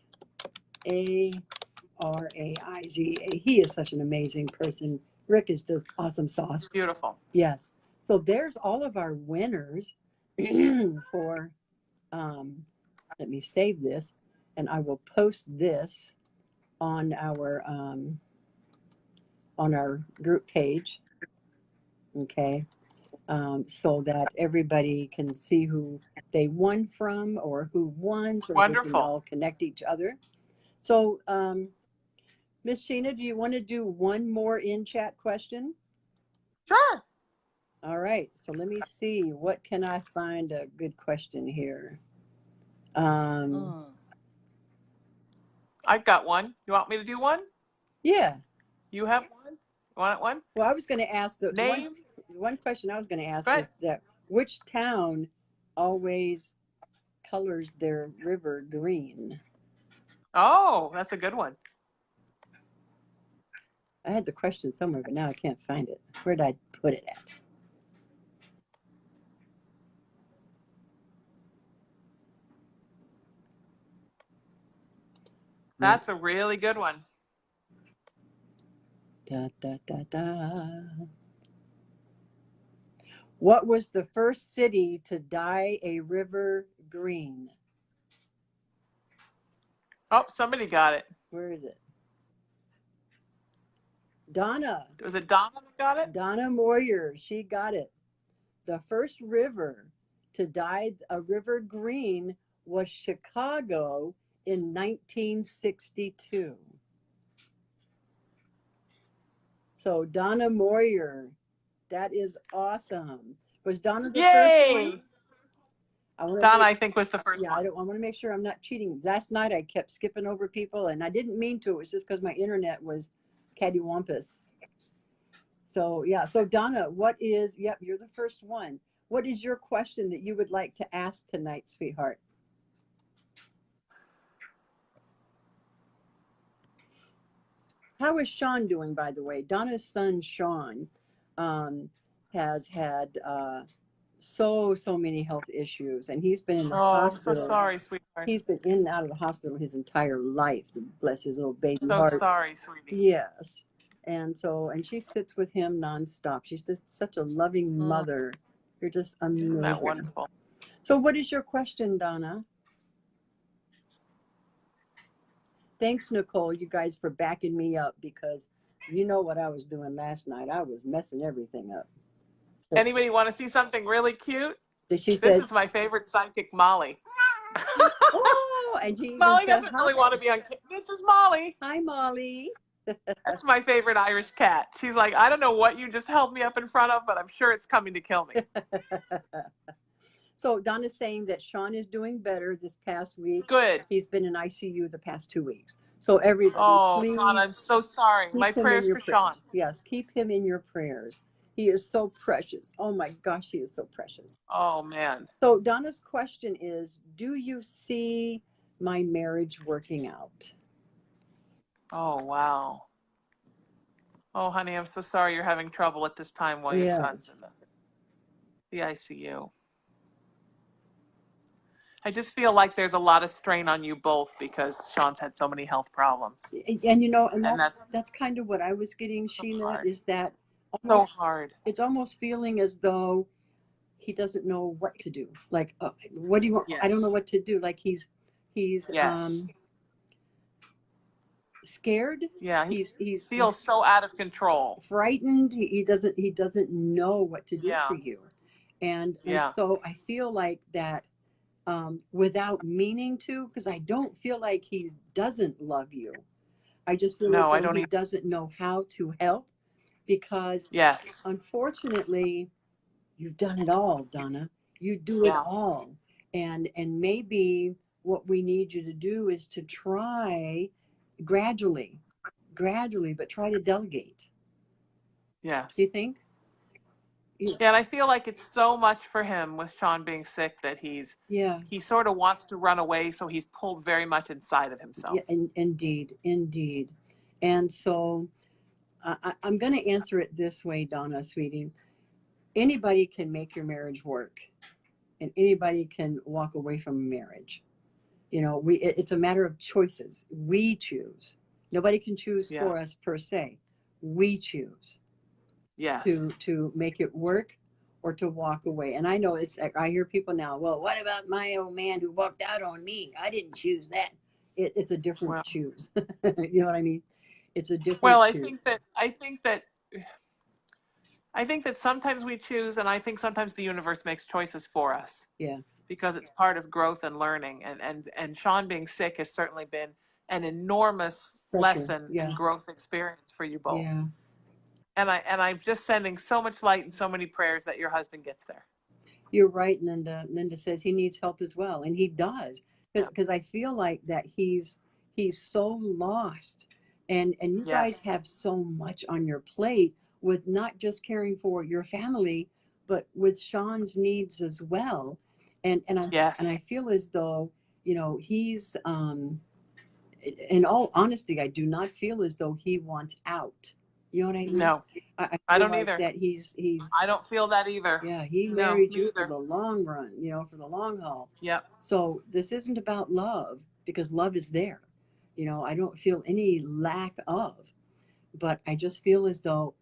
A-R-A-I-Z-A. He is such an amazing person. Rick is just awesome sauce. Beautiful. Yes. So there's all of our winners for, let me save this, and I will post this on our group page, okay, so that everybody can see who they won from or who won, so that we can all connect each other. So, Miss Sheena, do you want to do one more in-chat question? Sure. All right. So let me see. What can I find a good question here? I've got one. You want me to do one? Yeah. You have one? You want one? Well, I was going to ask the name. One question I was going to ask is that which town always colors their river green? Oh, that's a good one. I had the question somewhere, but now I can't find it. Where did I put it at? That's a really good one. Da, da, da, da. What was the first city to dye a river green? Oh, somebody got it. Where is it? Donna. Was it Donna that got it? Donna Moyer. She got it. The first river to dye a river green was Chicago in 1962. So Donna Moyer, that is awesome. Was Donna the first one? Donna, I think, was the first one. I want to make sure I'm not cheating. Last night I kept skipping over people, and I didn't mean to. It was just because my internet was cattywampus. So, yeah. So, Donna, you're the first one. What is your question that you would like to ask tonight, sweetheart? How is Sean doing, by the way? Donna's son, Sean, has had so many health issues, and he's been in the hospital. I'm so sorry, sweetheart. He's been in and out of the hospital his entire life. Bless his little baby heart. So sorry, sweetie. Yes. And she sits with him nonstop. She's just such a loving mother. You're just amazing. Isn't that wonderful? So what is your question, Donna? Thanks, Nicole, you guys, for backing me up, because you know what I was doing last night. I was messing everything up. Anybody want to see something really cute? This is my favorite psychic, Molly. Oh, and Molly doesn't really want to be on. This is Molly. Hi, Molly. That's my favorite Irish cat. She's like, I don't know what you just held me up in front of, but I'm sure it's coming to kill me. So Donna's saying that Sean is doing better this past week. Good. He's been in ICU the past 2 weeks. So everybody, please. Donna, I'm so sorry. My prayers for Sean. Yes, keep him in your prayers. He is so precious. Oh my gosh, he is so precious. Oh man. So Donna's question is, do you see my marriage working out? Oh, wow. Oh, honey, I'm so sorry you're having trouble at this time while your son's in the ICU. I just feel like there's a lot of strain on you both because Sean's had so many health problems. And that's kind of what I was getting, Sheena, is that almost, so hard. It's almost feeling as though he doesn't know what to do. Like, what do you want? Yes. I don't know what to do. Like he's scared. Yeah, he feels so out of control, frightened. He doesn't know what to do for you, and so I feel like that without meaning to, because I don't feel like he doesn't love you. I just feel like he doesn't know how to help, because unfortunately, you've done it all, Donna. You do it all, and maybe what we need you to do is to try gradually, but try to delegate. Yes. Do you think? Yeah, and I feel like it's so much for him with Sean being sick that he sort of wants to run away, so he's pulled very much inside of himself. Yeah, indeed. And so I'm going to answer it this way, Donna, sweetie. Anybody can make your marriage work, and anybody can walk away from a marriage. It's a matter of choices. We choose. Nobody can choose for us per se. We choose. Yes. To make it work or to walk away. And I know I hear people now, well, what about my old man who walked out on me? I didn't choose that. It's a different choose. You know what I mean? It's a different choose. I think that sometimes we choose, and I think sometimes the universe makes choices for us. Yeah. Because it's part of growth and learning. And Sean being sick has certainly been an enormous lesson and growth experience for you both. Yeah. And I'm just sending so much light and so many prayers that your husband gets there. You're right, Linda. Linda says he needs help as well, and he does, because I feel like that he's so lost, and you guys have so much on your plate with not just caring for your family, but with Sean's needs as well, and I feel as though he's in all honesty, I do not feel as though he wants out. You know what I mean? No, I don't either. That he's. I don't feel that either. Yeah, he married you for the long run, for the long haul. Yep. So this isn't about love, because love is there. I don't feel any lack of, but I just feel as though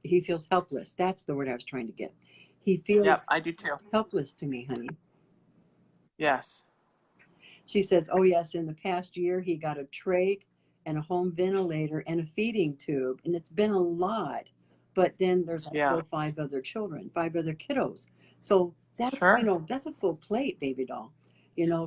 he feels helpless. That's the word I was trying to get. He feels. Yep, I do too. Helpless to me, honey. Yes. She says, "Oh yes, in the past year he got a trach and a home ventilator and a feeding tube, and it's been a lot. But then there's also 5 other kiddos. So that's that's a full plate, baby doll.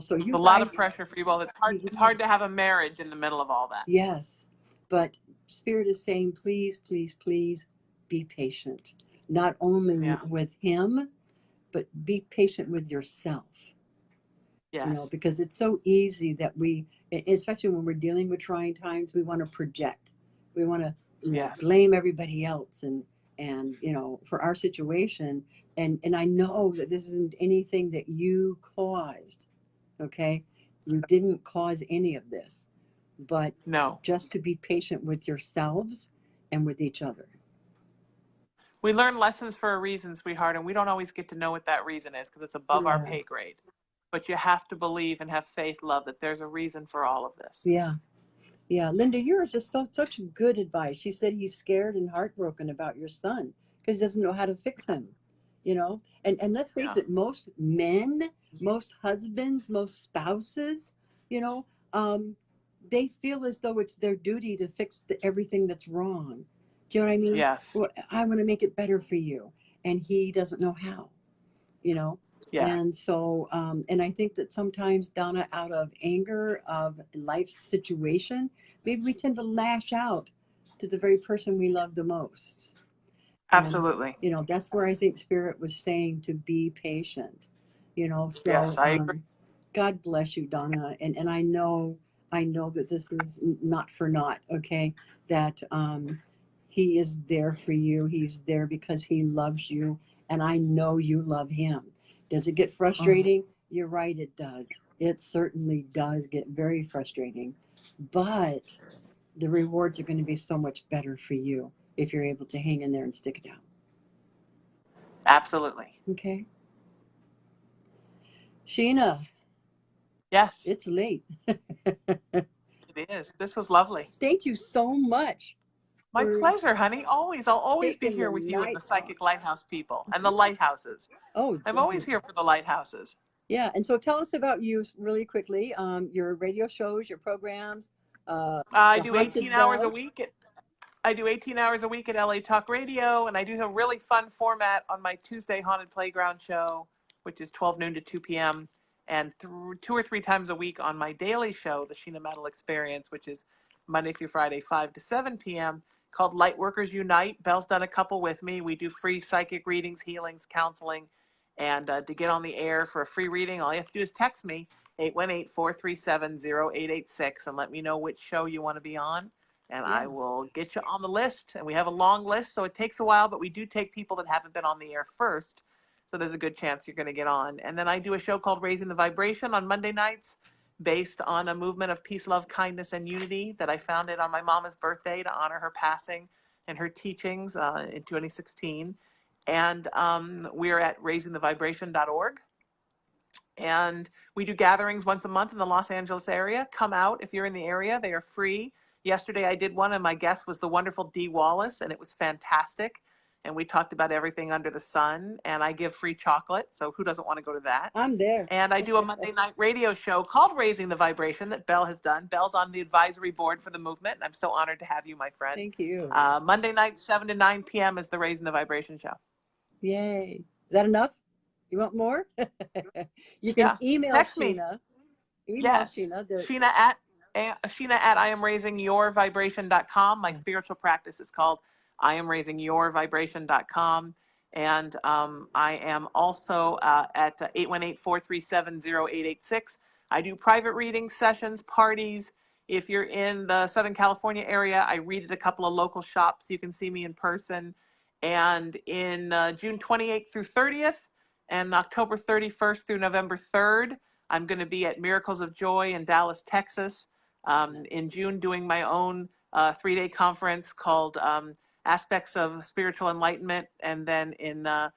So you. A lot of pressure for you both. It's hard to have a marriage in the middle of all that. Yes, but Spirit is saying, please, please, please, be patient. Not only with him, but be patient with yourself. Yes. Because it's so easy that we, especially when we're dealing with trying times, we want to project. We want to blame everybody else and for our situation. And I know that this isn't anything that you caused. Okay? You didn't cause any of this. But just to be patient with yourselves and with each other. We learn lessons for a reason, sweetheart, and we don't always get to know what that reason is because it's above our pay grade. But you have to believe and have faith, love, that there's a reason for all of this. Yeah. Yeah. Linda, yours is such good advice. She said he's scared and heartbroken about your son because he doesn't know how to fix him. And let's face it, most men, most husbands, most spouses, they feel as though it's their duty to fix everything that's wrong. Do you know what I mean? Yes. Well, I want to make it better for you. And he doesn't know how, Yeah. And so, and I think that sometimes, Donna, out of anger of life's situation, maybe we tend to lash out to the very person we love the most. Absolutely. And, that's where I think Spirit was saying to be patient, So, yes, I agree. God bless you, Donna. And I know that this is not for naught, okay? That he is there for you. He's there because he loves you. And I know you love him. Does it get frustrating? You're right, it does. It certainly does get very frustrating. But the rewards are going to be so much better for you if you're able to hang in there and stick it out. Absolutely. Okay. Sheena. Yes. It's late. It is. This was lovely. Thank you so much. My pleasure, honey. Always. I'll always be here with you and the Psychic Lighthouse people and the lighthouses. Oh, I'm always here for the lighthouses. Yeah. And so tell us about you really quickly. Your radio shows, your programs. I do 18 hours a week. I do 18 hours a week at LA Talk Radio, and I do a really fun format on my Tuesday Haunted Playground show, which is 12 noon to 2 p.m., and 2 or 3 times a week on my daily show, the Sheena Metal Experience, which is Monday through Friday, 5 to 7 p.m., called Lightworkers Unite. Belle's done a couple with me. We do free psychic readings, healings, counseling, and to get on the air for a free reading, all you have to do is text me, 818-437-0886, and let me know which show you want to be on. and I will get you on the list. And we have a long list, so it takes a while, but we do take people that haven't been on the air first. So there's a good chance you're going to get on. And then I do a show called Raising the Vibration on Monday nights, based on a movement of peace, love, kindness, and unity that I founded on my mama's birthday to honor her passing and her teachings in 2016. And we're at raisingthevibration.org. And we do gatherings once a month in the Los Angeles area. Come out if you're in the area. They are free. Yesterday I did one, and my guest was the wonderful Dee Wallace, and it was fantastic. And we talked about everything under the sun, and I give free chocolate, so who doesn't want to go to that? I'm there. And I do a Monday night radio show called Raising the Vibration that Belle has done. Belle's on the advisory board for the movement, and I'm so honored to have you, my friend. Thank you. Monday night, 7 to 9 p.m. is the Raising the Vibration show. Yay. Is that enough? You want more? You can email Text Sheena. Me. Yes. Sheena at IamRaisingYourVibration.com. My spiritual practice is called IamRaisingYourVibration.com. And I am also at 818-437-0886. I do private reading sessions, parties. If you're in the Southern California area, I read at a couple of local shops. You can see me in person. And in June 28th through 30th and October 31st through November 3rd, I'm going to be at Miracles of Joy in Dallas, Texas. In June, doing my own 3-day conference called Aspects of Spiritual Enlightenment. And then in the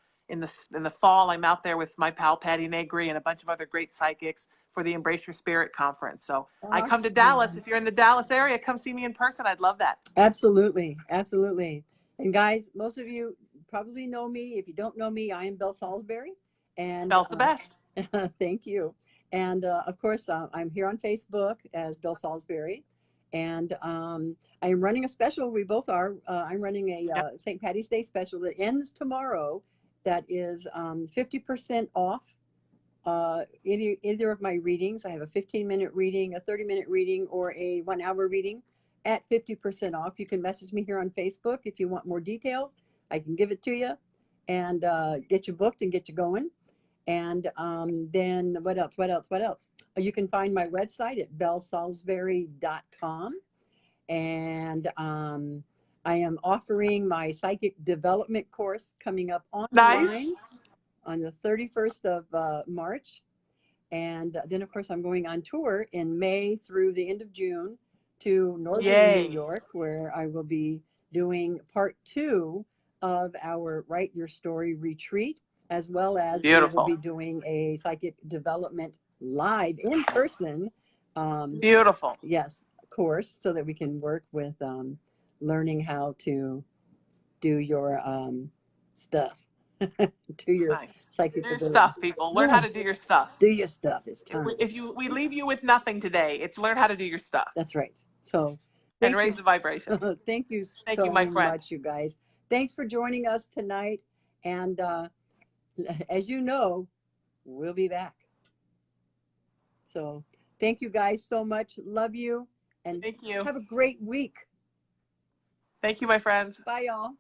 fall, I'm out there with my pal Patty Negri and a bunch of other great psychics for the Embrace Your Spirit conference. So awesome. I come to Dallas. If you're in the Dallas area, come see me in person. I'd love that. Absolutely. Absolutely. And guys, most of you probably know me. If you don't know me, I am Belle Salisbury. And Belle's the best. Thank you. And of course, I'm here on Facebook as Belle Salisbury. And I am running a special. We both are. I'm running a St. Patty's Day special that ends tomorrow. That is 50% off either of my readings. I have a 15-minute reading, a 30-minute reading, or a 1-hour reading at 50% off. You can message me here on Facebook if you want more details. I can give it to you and get you booked and get you going. And then what else? You can find my website at bellesalisbury.com. And I am offering my psychic development course coming up online on the 31st of March. And then, of course, I'm going on tour in May through the end of June to Northern New York, where I will be doing part 2 of our Write Your Story retreat, as well as we will be doing a psychic development live in person. Yes, course, so that we can work with learning how to do your stuff. Do your psychic stuff, people. Learn how to do your stuff. Do your stuff. It's time. We leave you with nothing today, it's learn how to do your stuff. That's right. So and raise the vibration. Thank you so much, you guys. Thanks for joining us tonight. And as you know, we'll be back. So thank you guys so much. Love you. And thank you. Have a great week. Thank you, my friends. Bye, y'all.